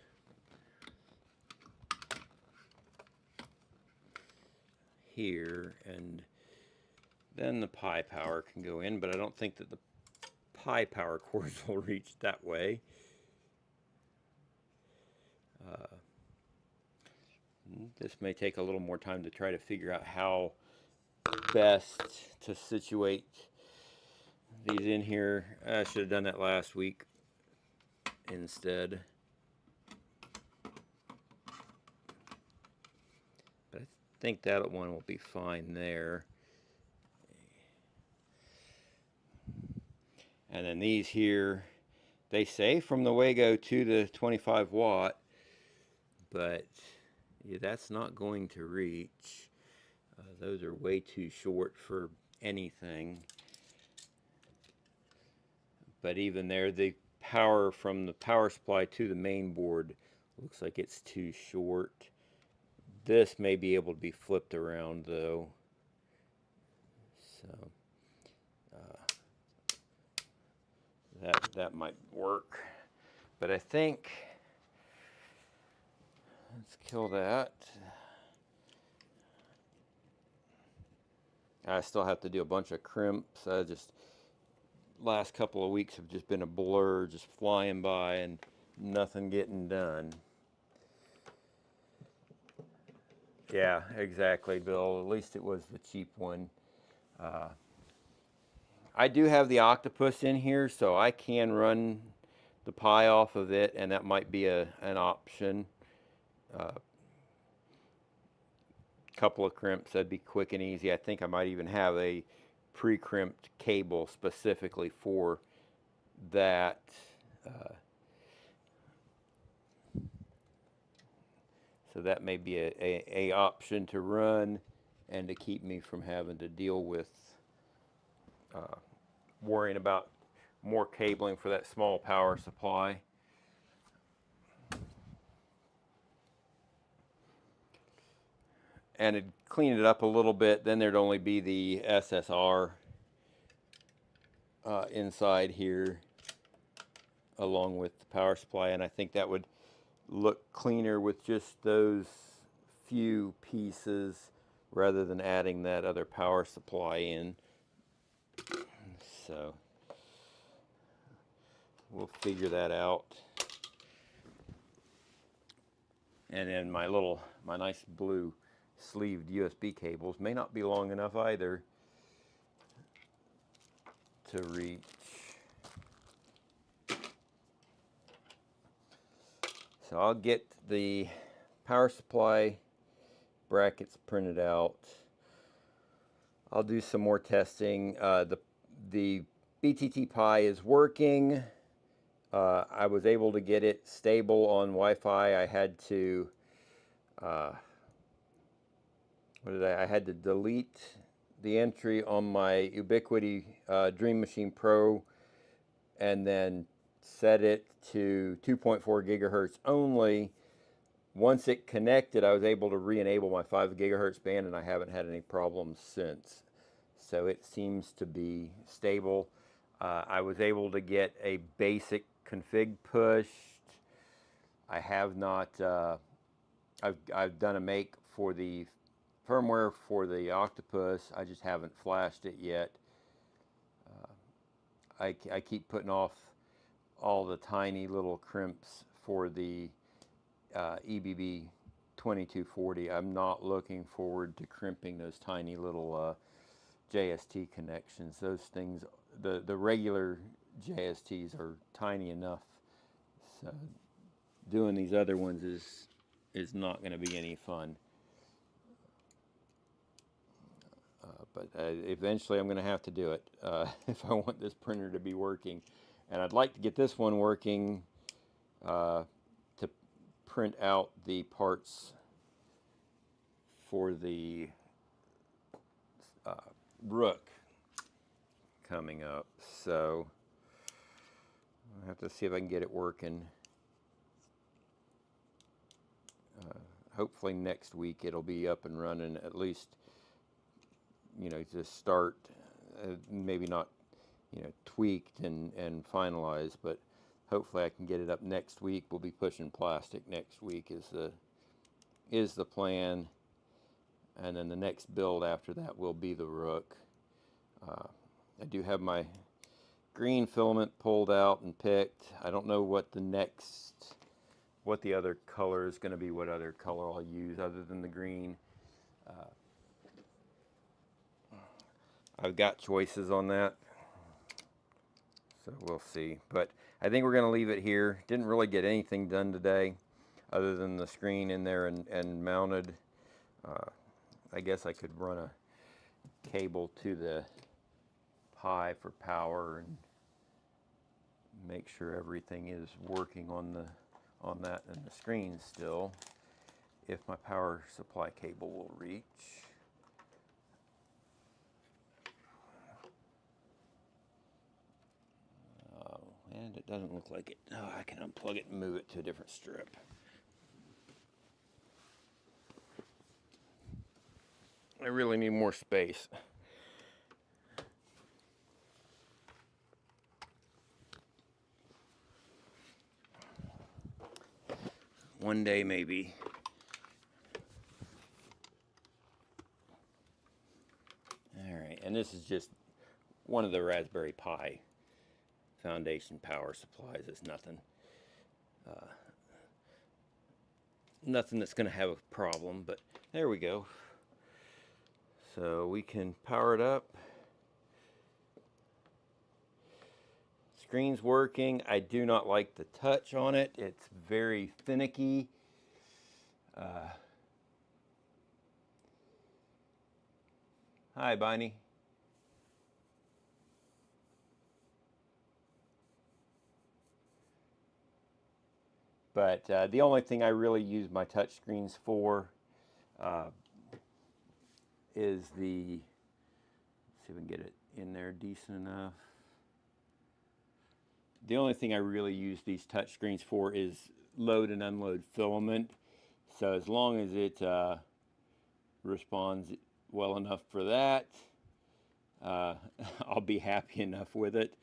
Here, and then the Pi power can go in, but I don't think that the Pi power cords will reach that way. This may take a little more time to try to figure out how best to situate these in here. I should have done that last week instead. But I think that one will be fine there. And then these here, they say from the Wago to the 25 watt, but yeah, that's not going to reach. Those are way too short for anything. But even there, the power from the power supply to the main board looks like it's too short. This may be able to be flipped around though. So that might work. But I think, let's kill that. I still have to do a bunch of crimps. Just last couple of weeks have just been a blur, just flying by and nothing getting done. Yeah, exactly, Bill. At least it was the cheap one. I do have the Octopus in here, so I can run the Pi off of it, and that might be an option. Couple of crimps, that'd be quick and easy. I think I might even have a pre-crimped cable specifically for that. So that may be a option to run and to keep me from having to deal with worrying about more cabling for that small power supply. And it'd clean it up a little bit, then there'd only be the SSR inside here along with the power supply, and I think that would look cleaner with just those few pieces rather than adding that other power supply in. So we'll figure that out. And then my nice blue sleeved USB cables may not be long enough either to reach. So I'll get the power supply brackets printed out. I'll do some more testing. The BTT Pi is working. I was able to get it stable on Wi-Fi. I had to I had to delete the entry on my Ubiquiti Dream Machine Pro and then set it to 2.4 gigahertz only. Once it connected, I was able to re-enable my 5 gigahertz band, and I haven't had any problems since. So it seems to be stable. I was able to get a basic config pushed. I have not, I've done a make for the firmware for the Octopus. I just haven't flashed it yet. I keep putting off all the tiny little crimps for the EBB 2240. I'm not looking forward to crimping those tiny little JST connections. Those things, the regular JSTs are tiny enough. So doing these other ones is not going to be any fun. But eventually I'm going to have to do it if I want this printer to be working. And I'd like to get this one working to print out the parts for the Rook coming up. So I have to see if I can get it working. Hopefully next week it'll be up and running, at least, you know, to start, maybe not, you know, tweaked and finalized, but hopefully I can get it up next week. We'll be pushing plastic next week is the plan, and then the next build after that will be the Rook. I do have my green filament pulled out and picked. I don't know what the other color is going to be, what other color I'll use other than the green. I've got choices on that, so we'll see. But I think we're going to leave it here. Didn't really get anything done today other than the screen in there and mounted. I guess I could run a cable to the Pi for power and make sure everything is working on that and the screen still, if my power supply cable will reach. And it doesn't look like it. Oh, I can unplug it and move it to a different strip. I really need more space. One day maybe. All right, and this is just one of the Raspberry Pi Foundation power supplies. It's nothing nothing that's going to have a problem, but there we go. So we can power it up. Screen's working. I do not like the touch on it. It's very finicky. Hi, Bonnie. But the only thing I really use my touch screens for is the, let's see if we can get it in there decent enough. The only thing I really use these touch screens for is load and unload filament. So as long as it responds well enough for that, I'll be happy enough with it.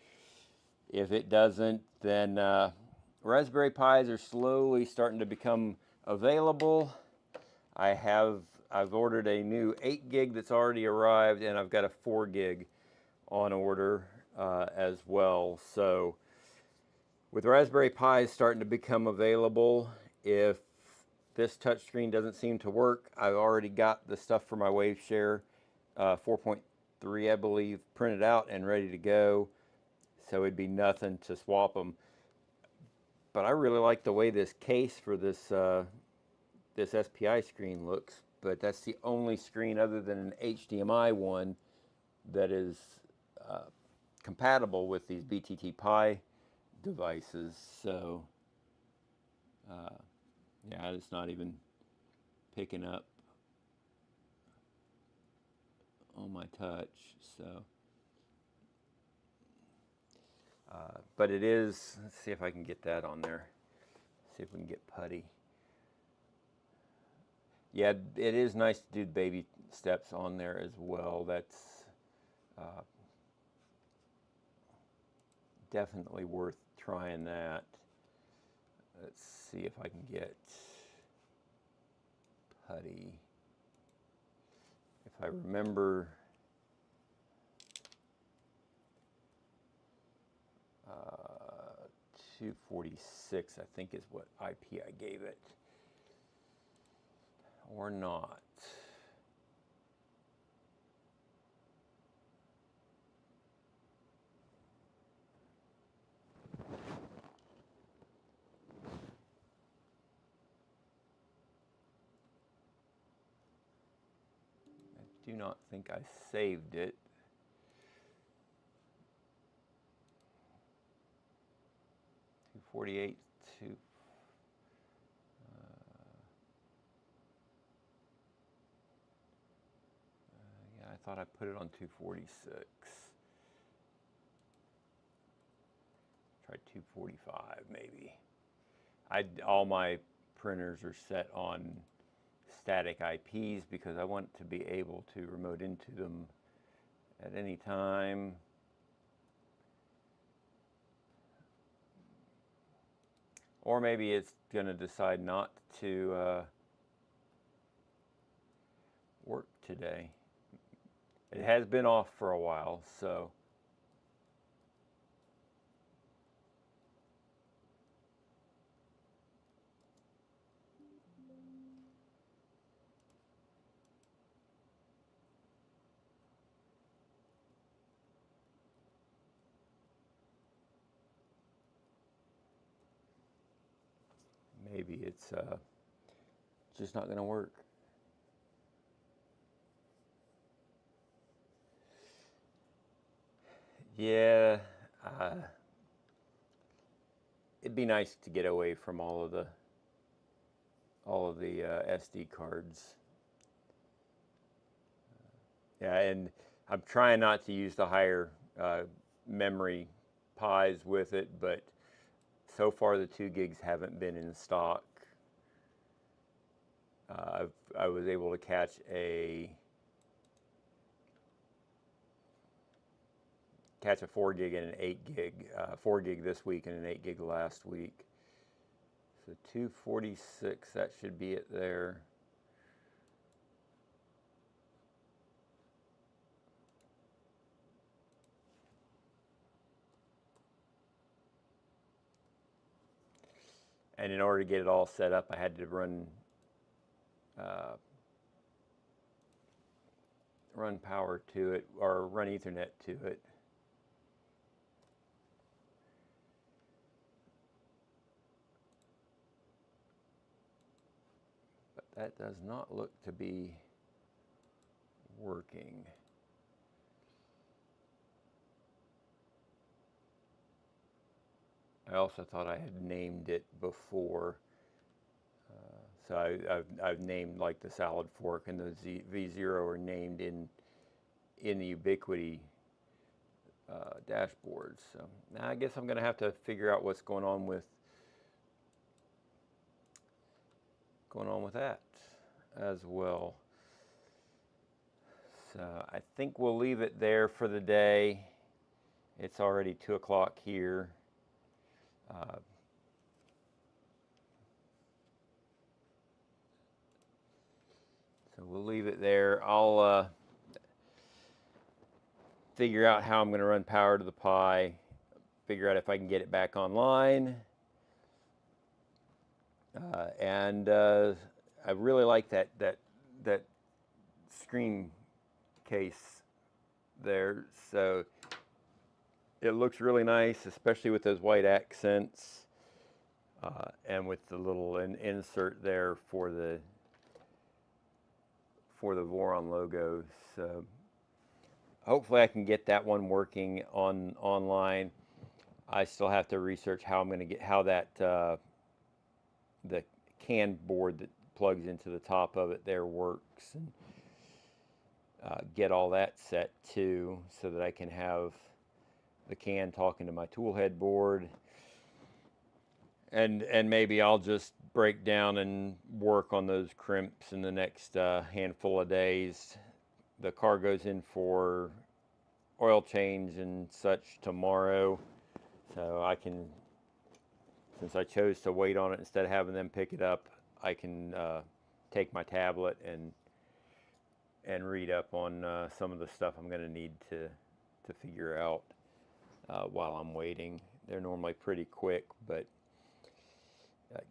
If it doesn't, then Raspberry Pis are slowly starting to become available. I've ordered a new 8 gig that's already arrived, and I've got a 4 gig on order as well. So with Raspberry Pis starting to become available, if this touchscreen doesn't seem to work, I've already got the stuff for my Waveshare 4.3, I believe, printed out and ready to go. So it'd be nothing to swap them. But I really like the way this case for this this SPI screen looks. But that's the only screen other than an HDMI one that is compatible with these BTT Pi devices. So yeah, it's not even picking up on my touch. So but it is, let's see if I can get that on there. See if we can get putty. Yeah, it is nice to do baby steps on there as well. That's definitely worth trying that. Let's see if I can get putty. If I remember, 246, I think is what IP I gave it. Or not. I do not think I saved it. Two 48, two. Yeah, I thought I put it on 246. Try 245 maybe. All my printers are set on static IPs because I want to be able to remote into them at any time. Or maybe it's going to decide not to work today. It has been off for a while, so maybe it's just not going to work. Yeah, it'd be nice to get away from all of the SD cards. Yeah, and I'm trying not to use the higher memory Pis with it, but so far the 2 gigs haven't been in stock. I was able to catch a 4 gig and an 8 gig, 4 gig this week and an 8 gig last week. So 246, that should be it there. And in order to get it all set up, I had to run power to it, or run Ethernet to it. But that does not look to be working. I also thought I had named it before. So I've named like the Salad Fork and the V0 are named in the Ubiquiti dashboard. So now I guess I'm going to have to figure out what's going on with that as well. So I think we'll leave it there for the day. It's already 2 o'clock here. So we'll leave it there. I'll figure out how I'm going to run power to the Pi, figure out if I can get it back online. And I really like that screen case there. So it looks really nice, especially with those white accents, and with the little insert there for the Voron logo. So hopefully I can get that one working online. I still have to research how I'm going to get how that the CAN board that plugs into the top of it there works, and get all that set too, so that I can have the CAN talking to my tool head board. And maybe I'll just break down and work on those crimps in the next handful of days. The car goes in for oil change and such tomorrow, so I can, since I chose to wait on it instead of having them pick it up, I can take my tablet and read up on some of the stuff I'm going to need to figure out while I'm waiting. They're normally pretty quick, but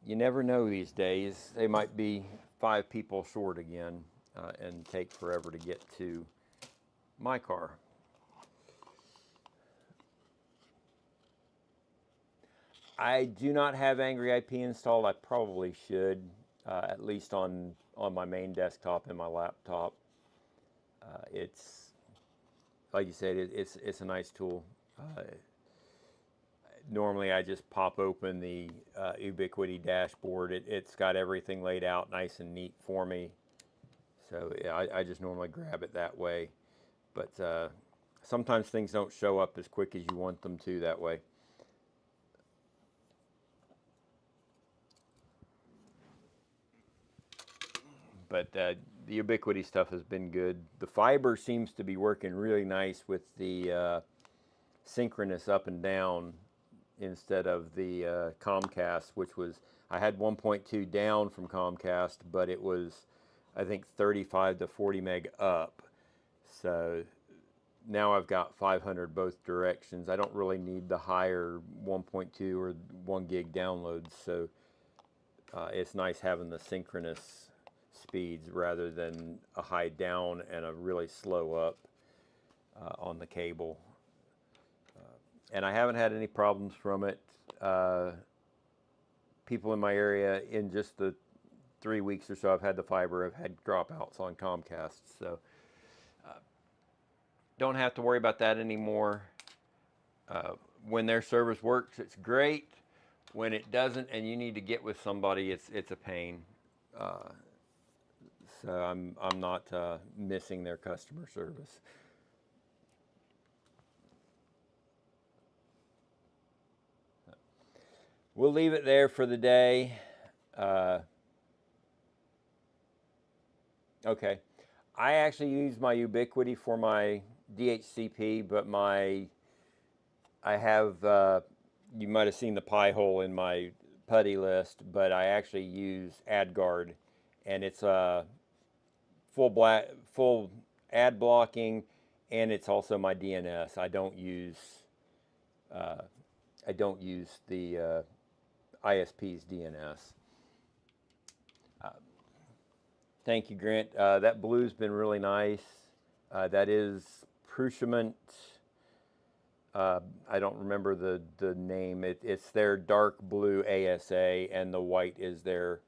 you never know these days. They might be 5 people short again and take forever to get to my car. I do not have Angry IP installed. I probably should, at least on my main desktop and my laptop. It's, like you said, it's a nice tool. Normally I just pop open the Ubiquiti dashboard. It's got everything laid out nice and neat for me. So yeah, I just normally grab it that way. But sometimes things don't show up as quick as you want them to that way. But the Ubiquiti stuff has been good. The fiber seems to be working really nice with the synchronous up and down instead of the Comcast, which was, I had 1.2 down from Comcast, but it was, I think, 35 to 40 meg up. So now I've got 500 both directions. I don't really need the higher 1.2 or 1 gig downloads, so it's nice having the synchronous speeds rather than a high down and a really slow up on the cable. And I haven't had any problems from it. People in my area, in just the 3 weeks or so I've had the fiber, have had dropouts on Comcast. So don't have to worry about that anymore. When their service works, it's great. When it doesn't and you need to get with somebody, it's a pain. So I'm not missing their customer service. We'll leave it there for the day. Okay. I actually use my Ubiquiti for my DHCP, but I have, you might have seen the Pi-hole in my PuTTY list, but I actually use AdGuard, and it's full ad blocking, and it's also my DNS. I don't use the ISP's DNS. Thank you, Grant. That blue's been really nice. That is Prushiment. I don't remember the name. It's their dark blue ASA, and the white is their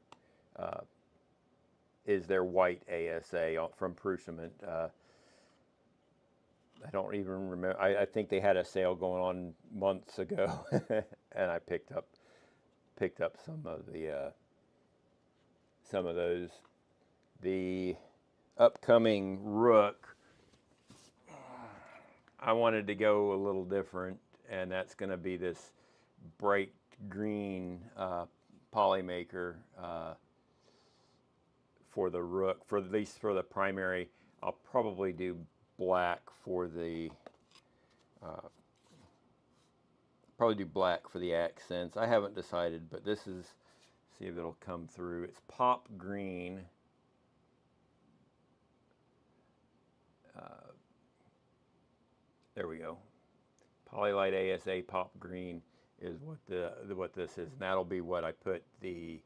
white ASA from Prushiment. I don't even remember. I think they had a sale going on months ago, and I picked up some of those. The upcoming Rook, I wanted to go a little different, and that's going to be this bright green Polymaker for the Rook, at least for the primary. I'll probably do black for the accents. I haven't decided, but this is, see if it'll come through. It's pop green. There we go. Polylite ASA pop green is what this is, and that'll be what I put the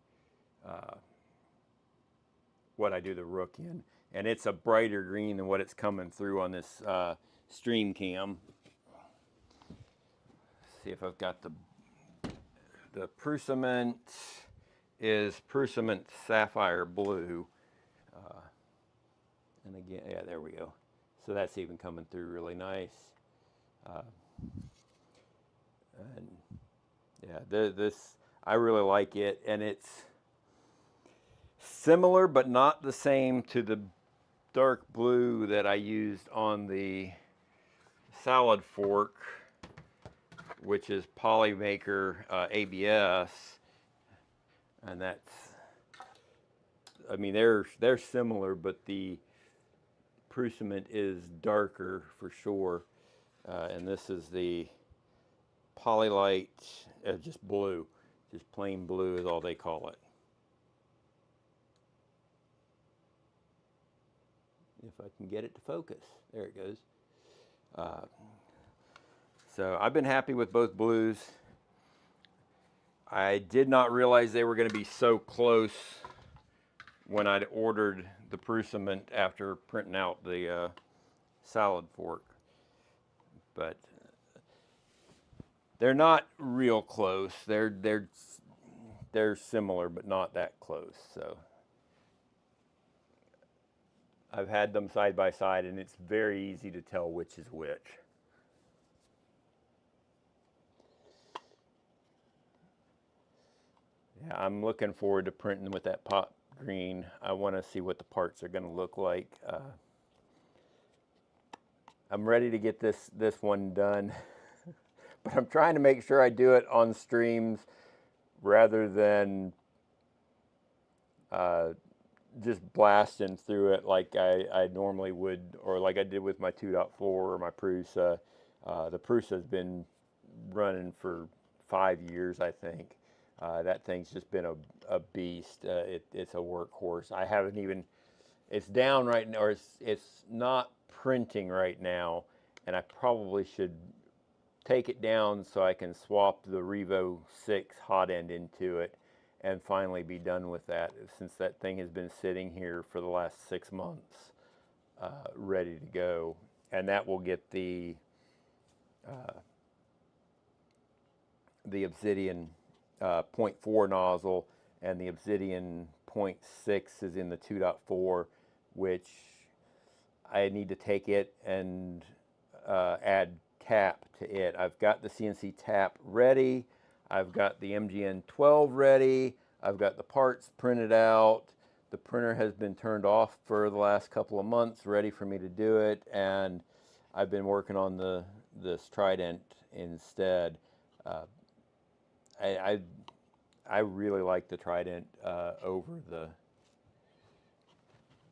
what I do the rook in, and it's a brighter green than what it's coming through on this stream cam. See if I've got the Prusament is Prusament Sapphire Blue, and again, yeah, there we go. So that's even coming through really nice. And yeah, this I really like it, and it's similar but not the same to the dark blue that I used on the salad fork, which is Polymaker ABS, and that's, I mean, they're similar, but the Prusament is darker for sure, and this is the Polylite, just blue, just plain blue is all they call it. If I can get it to focus, there it goes. So I've been happy with both blues. I did not realize they were going to be so close when I'd ordered the Prusament after printing out the salad fork, but they're not real close. They're similar, but not that close. So I've had them side by side, and it's very easy to tell which is which. Yeah, I'm looking forward to printing with that pop green. I want to see what the parts are going to look like. I'm ready to get this one done. But I'm trying to make sure I do it on streams rather than just blasting through it like I normally would, or like I did with my 2.4 or my Prusa. The Prusa has been running for 5 years, I think. That thing's just been a beast. It's a workhorse. I haven't even, it's down right now, or it's not printing right now, and I probably should take it down so I can swap the Revo 6 hot end into it and finally be done with that, since that thing has been sitting here for the last 6 months, ready to go. And that will get the Obsidian 0.4 nozzle, and the Obsidian 0.6 is in the 2.4, which I need to take it and add tap to it. I've got the CNC tap ready. I've got the MGN 12 ready. I've got the parts printed out. The printer has been turned off for the last couple of months, ready for me to do it, and I've been working on this Trident instead. I really like the Trident over the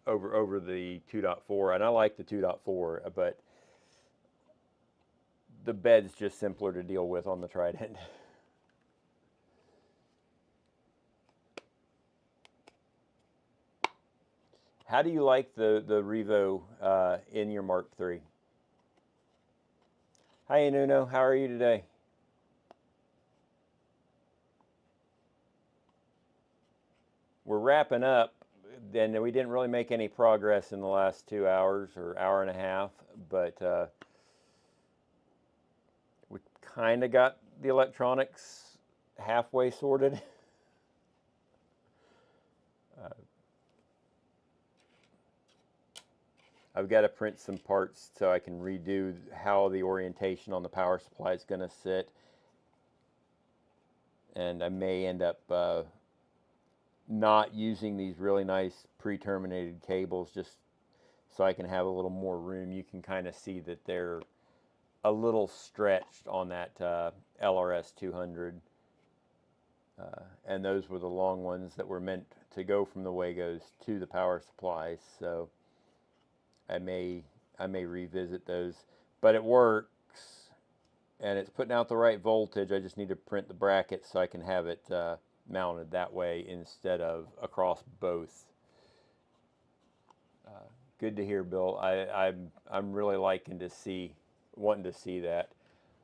2.4, and I like the 2.4, but the bed's just simpler to deal with on the Trident. How do you like the Revo in your Mark III? Hi, Nuno. How are you today? We're wrapping up, and we didn't really make any progress in the last 2 hours or hour and a half, but we kind of got the electronics halfway sorted. I've got to print some parts so I can redo how the orientation on the power supply is going to sit, and I may end up not using these really nice pre-terminated cables, just so I can have a little more room. You can kind of see that they're a little stretched on that LRS 200, and those were the long ones that were meant to go from the Wagos to the power supplies. So I may revisit those, but it works and it's putting out the right voltage. I just need to print the bracket so I can have it mounted that way instead of across both. Good to hear, Bill. I'm really wanting to see that.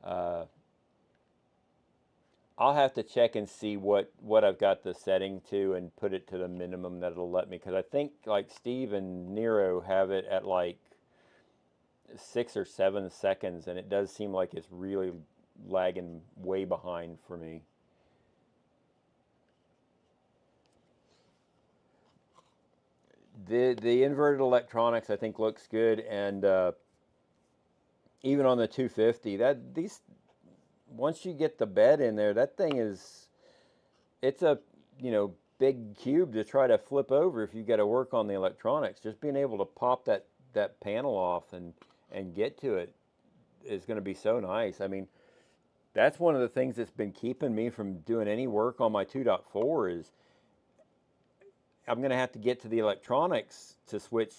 Uh, I'll have to check and see what I've got the setting to and put it to the minimum that it'll let me, because I think like Steve and Nero have it at like 6 or 7 seconds, and it does seem like it's really lagging way behind for me. The inverted electronics I think looks good, and even on the 250, that these once you get the bed in there, that thing is, it's a, big cube to try to flip over if you got to work on the electronics. Just being able to pop that panel off and get to it is going to be so nice. I mean, that's one of the things that's been keeping me from doing any work on my 2.4 is I'm going to have to get to the electronics to switch,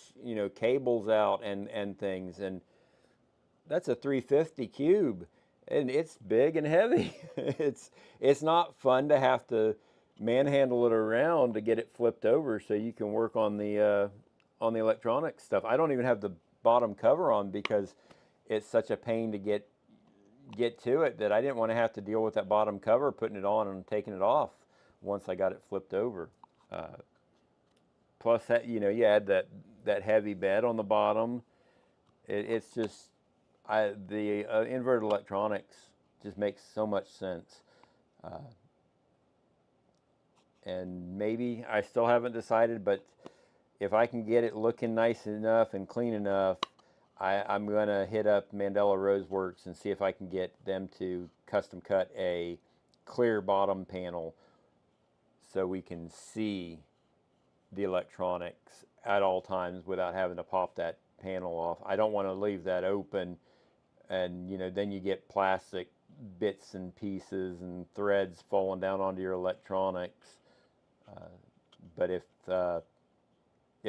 cables out and things. And that's a 350 cube, and it's big and heavy. it's not fun to have to manhandle it around to get it flipped over so you can work on the electronic stuff. I don't even have the bottom cover on because it's such a pain to get to it that I didn't want to have to deal with that bottom cover, putting it on and taking it off once I got it flipped over. Plus that, you add that heavy bed on the bottom. It's just the inverted electronics just makes so much sense. And maybe I still haven't decided, but if I can get it looking nice enough and clean enough, I'm going to hit up Mandela Roseworks and see if I can get them to custom cut a clear bottom panel so we can see the electronics at all times without having to pop that panel off. I don't want to leave that open and then you get plastic bits and pieces and threads falling down onto your electronics. But if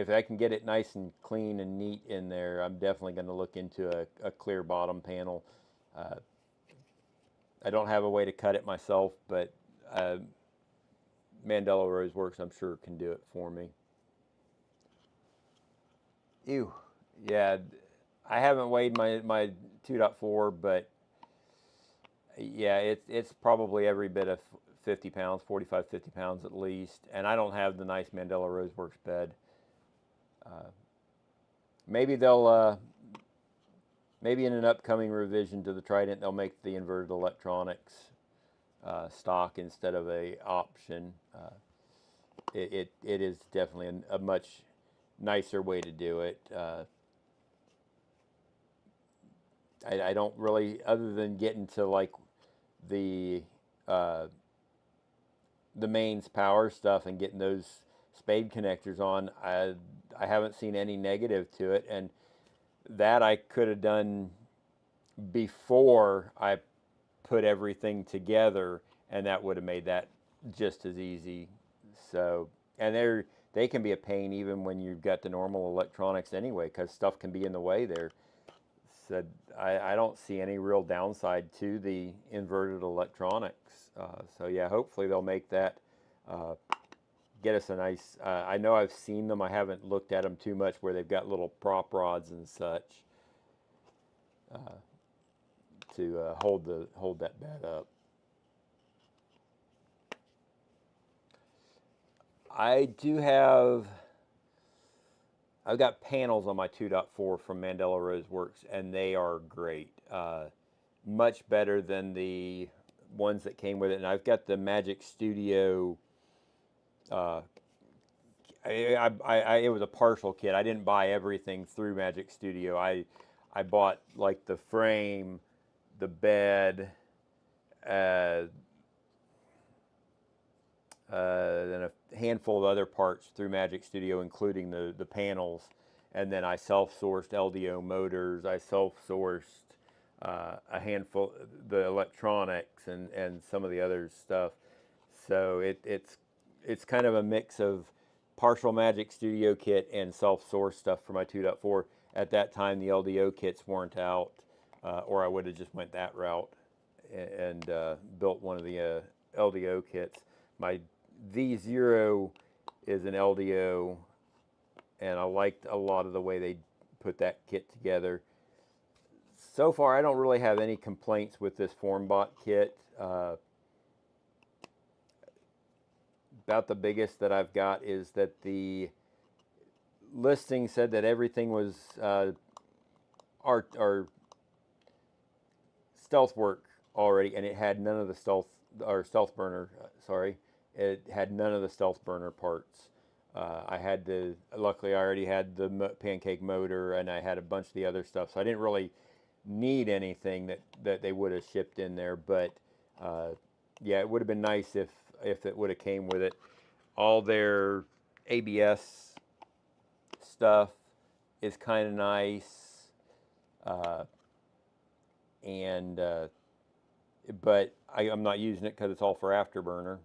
I can get it nice and clean and neat in there, I'm definitely going to look into a clear bottom panel. I don't have a way to cut it myself, but Mandela Roseworks, I'm sure, can do it for me. Ew. Yeah, I haven't weighed my 2.4, but yeah, it's probably every bit of 50 pounds, 45, 50 pounds at least. And I don't have the nice Mandela Roseworks bed. Maybe they'll, maybe in an upcoming revision to the Trident, they'll make the inverted electronics stock instead of a option. It is definitely a much nicer way to do it. I don't really, other than getting to like the mains power stuff and getting those spade connectors on, I haven't seen any negative to it, and that I could have done before I put everything together, and that would have made that just as easy. So, and they can be a pain even when you've got the normal electronics anyway, because stuff can be in the way there. So I don't see any real downside to the inverted electronics. So yeah, hopefully they'll make that, get us a nice, I know I've seen them, I haven't looked at them too much, where they've got little prop rods and such to hold that bed up. I've got panels on my 2.4 from Mandela Roseworks, and they are great. Much better than the ones that came with it. And I've got the Magic Studio. It was a partial kit. I didn't buy everything through Magic Studio. I bought like the frame, the bed, then a handful of other parts through Magic Studio, including the panels. And then I self-sourced LDO motors. I self-sourced a handful, the electronics and some of the other stuff. So it's kind of a mix of partial Magic Studio kit and self-sourced stuff for my 2.4. at that time the LDO kits weren't out, or I would have just went that route and built one of the LDO kits. My V0 is an LDO, and I liked a lot of the way they put that kit together. So far, I don't really have any complaints with this FormBot kit. About the biggest that I've got is that the listing said that everything was our stealth work already, and it had none of the stealth burner. Sorry, it had none of the stealth burner parts. I had to. Luckily, I already had the pancake motor, and I had a bunch of the other stuff, so I didn't really need anything that they would have shipped in there. But yeah, it would have been nice if it would have came with it. All their ABS stuff is kind of nice, and but I'm not using it because it's all for afterburner.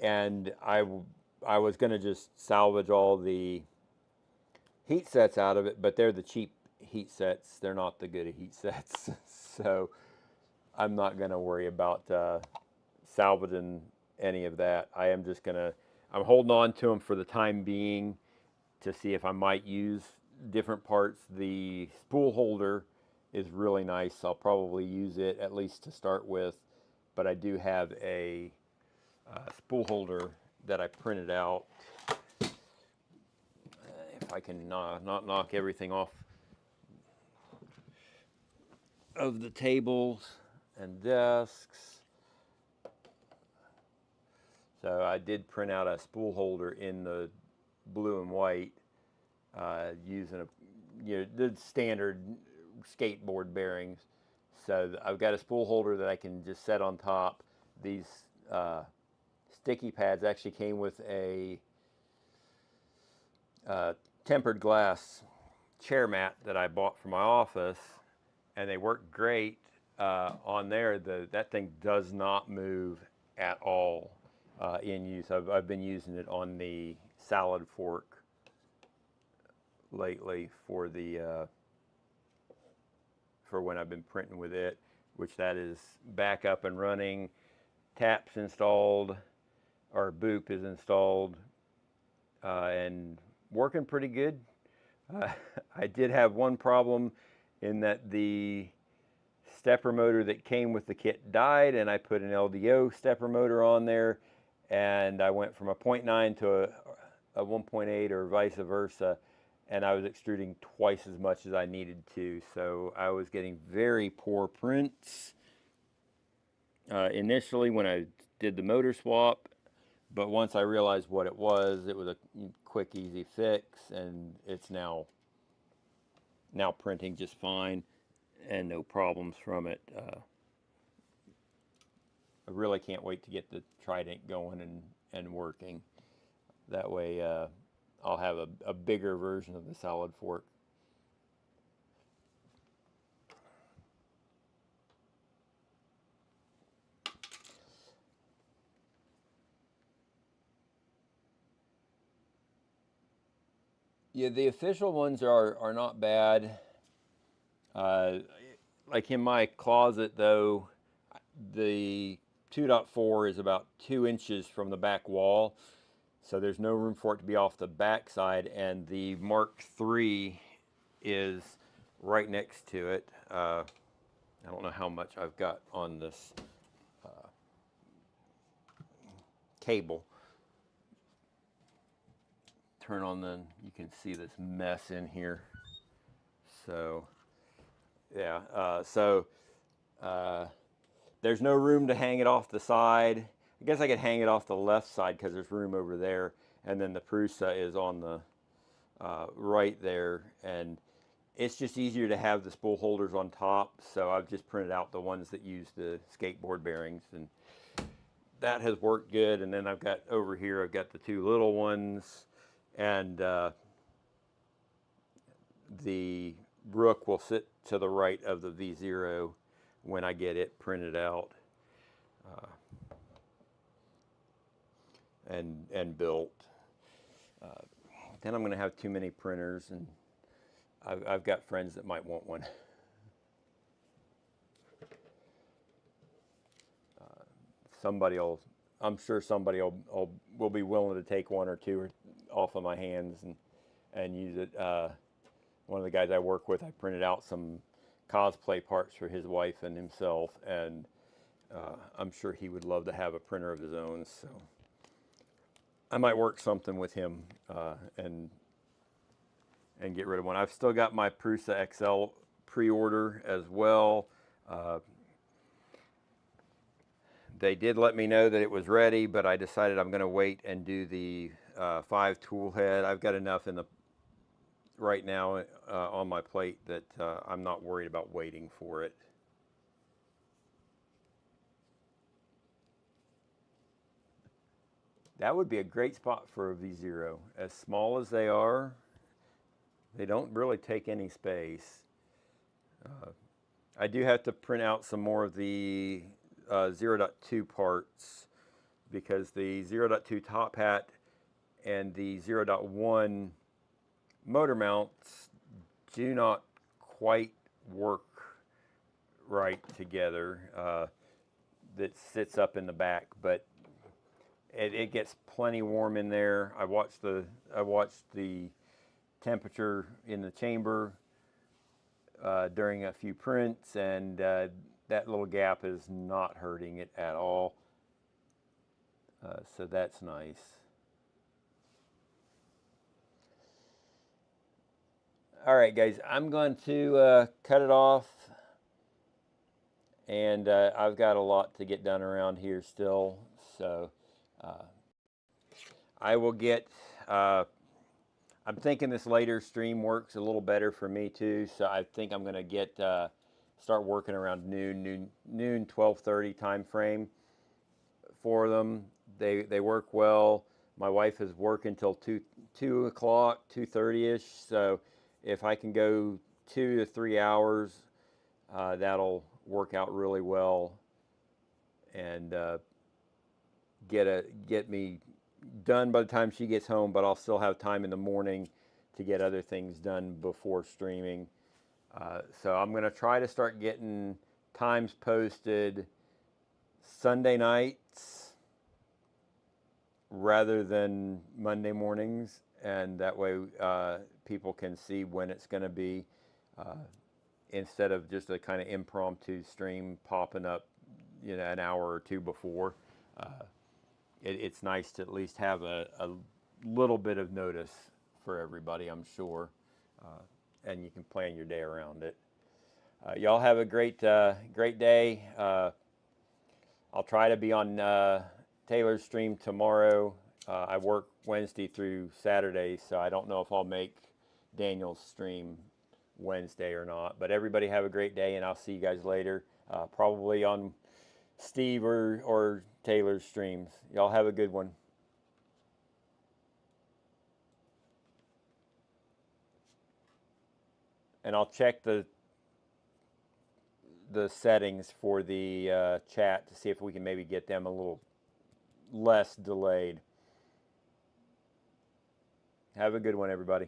And I was going to just salvage all the heat sets out of it, but they're the cheap heat sets. They're not the good heat sets. So I'm not going to worry about salvaging any of that. I'm holding on to them for the time being to see if I might use different parts. The spool holder is really nice. I'll probably use it at least to start with, but I do have a spool holder that I printed out. If I can not knock everything off of the tables and desks. So I did print out a spool holder in the blue and white using the standard skateboard bearings. So I've got a spool holder that I can just set on top. These sticky pads actually came with a tempered glass chair mat that I bought for my office, and they work great on there. That thing does not move at all in use. I've been using it on the salad fork lately for when I've been printing with it, which that is back up and running. Taps installed, or boop is installed, and working pretty good. I did have one problem in that the stepper motor that came with the kit died, and I put an LDO stepper motor on there, and I went from a 0.9 to a 1.8 or vice versa, and I was extruding twice as much as I needed to, so I was getting very poor prints initially when I did the motor swap. But once I realized what it was a quick, easy fix, and it's now printing just fine and no problems from it. I really can't wait to get the Trident going and working. That way I'll have a bigger version of the salad fork. Yeah, the official ones are not bad. Like in my closet though, the 2.4 is about 2 inches from the back wall, so there's no room for it to be off the back side, and the Mark III is right next to it. I don't know how much I've got on this cable. Turn on, then you can see this mess in here. So yeah, there's no room to hang it off the side. I guess I could hang it off the left side because there's room over there, and then the Prusa is on the right there, and it's just easier to have the spool holders on top, so I've just printed out the ones that use the skateboard bearings, and that has worked good. And then I've got over here, I've got the 2 little ones, and the Rook will sit to the right of the V0 when I get it printed out and built. Then I'm going to have too many printers, and I've got friends that might want one. I'm sure somebody will be willing to take one or two off of my hands and use it. One of the guys I work with, I printed out some cosplay parts for his wife and himself, and I'm sure he would love to have a printer of his own. So I might work something with him and get rid of one. I've still got my Prusa XL pre-order as well. They did let me know that it was ready, but I decided I'm going to wait and do the 5 tool head. I've got enough in the right now on my plate that I'm not worried about waiting for it. That would be a great spot for a V0. As small as they are, they don't really take any space. I do have to print out some more of the 0.2 parts because the 0.2 top hat and the 0.1 motor mounts do not quite work right together. That sits up in the back, but it gets plenty warm in there. I watched the temperature in the chamber during a few prints, and that little gap is not hurting it at all. So that's nice. All right, guys, I'm going to cut it off, and I've got a lot to get done around here still. So I will get. I'm thinking this later stream works a little better for me too. So I think I'm going to get start working around noon 12:30 time frame for them. They work well. My wife is working till 2 o'clock, 2:30ish. So if I can go 2 to 3 hours, that'll work out really well and get me done by the time she gets home, but I'll still have time in the morning to get other things done before streaming. So I'm going to try to start getting times posted Sunday nights rather than Monday mornings, and that way people can see when it's going to be instead of just a kind of impromptu stream popping up, an hour or two before. It's nice to at least have a little bit of notice for everybody, I'm sure, and you can plan your day around it. Y'all have a great day. I'll try to be on Taylor's stream tomorrow. I work Wednesday through Saturday, so I don't know if I'll make Daniel's stream Wednesday or not. But everybody have a great day, and I'll see you guys later, probably on Steve or Taylor's streams. Y'all have a good one. And I'll check the settings for the chat to see if we can maybe get them a little less delayed. Have a good one, everybody.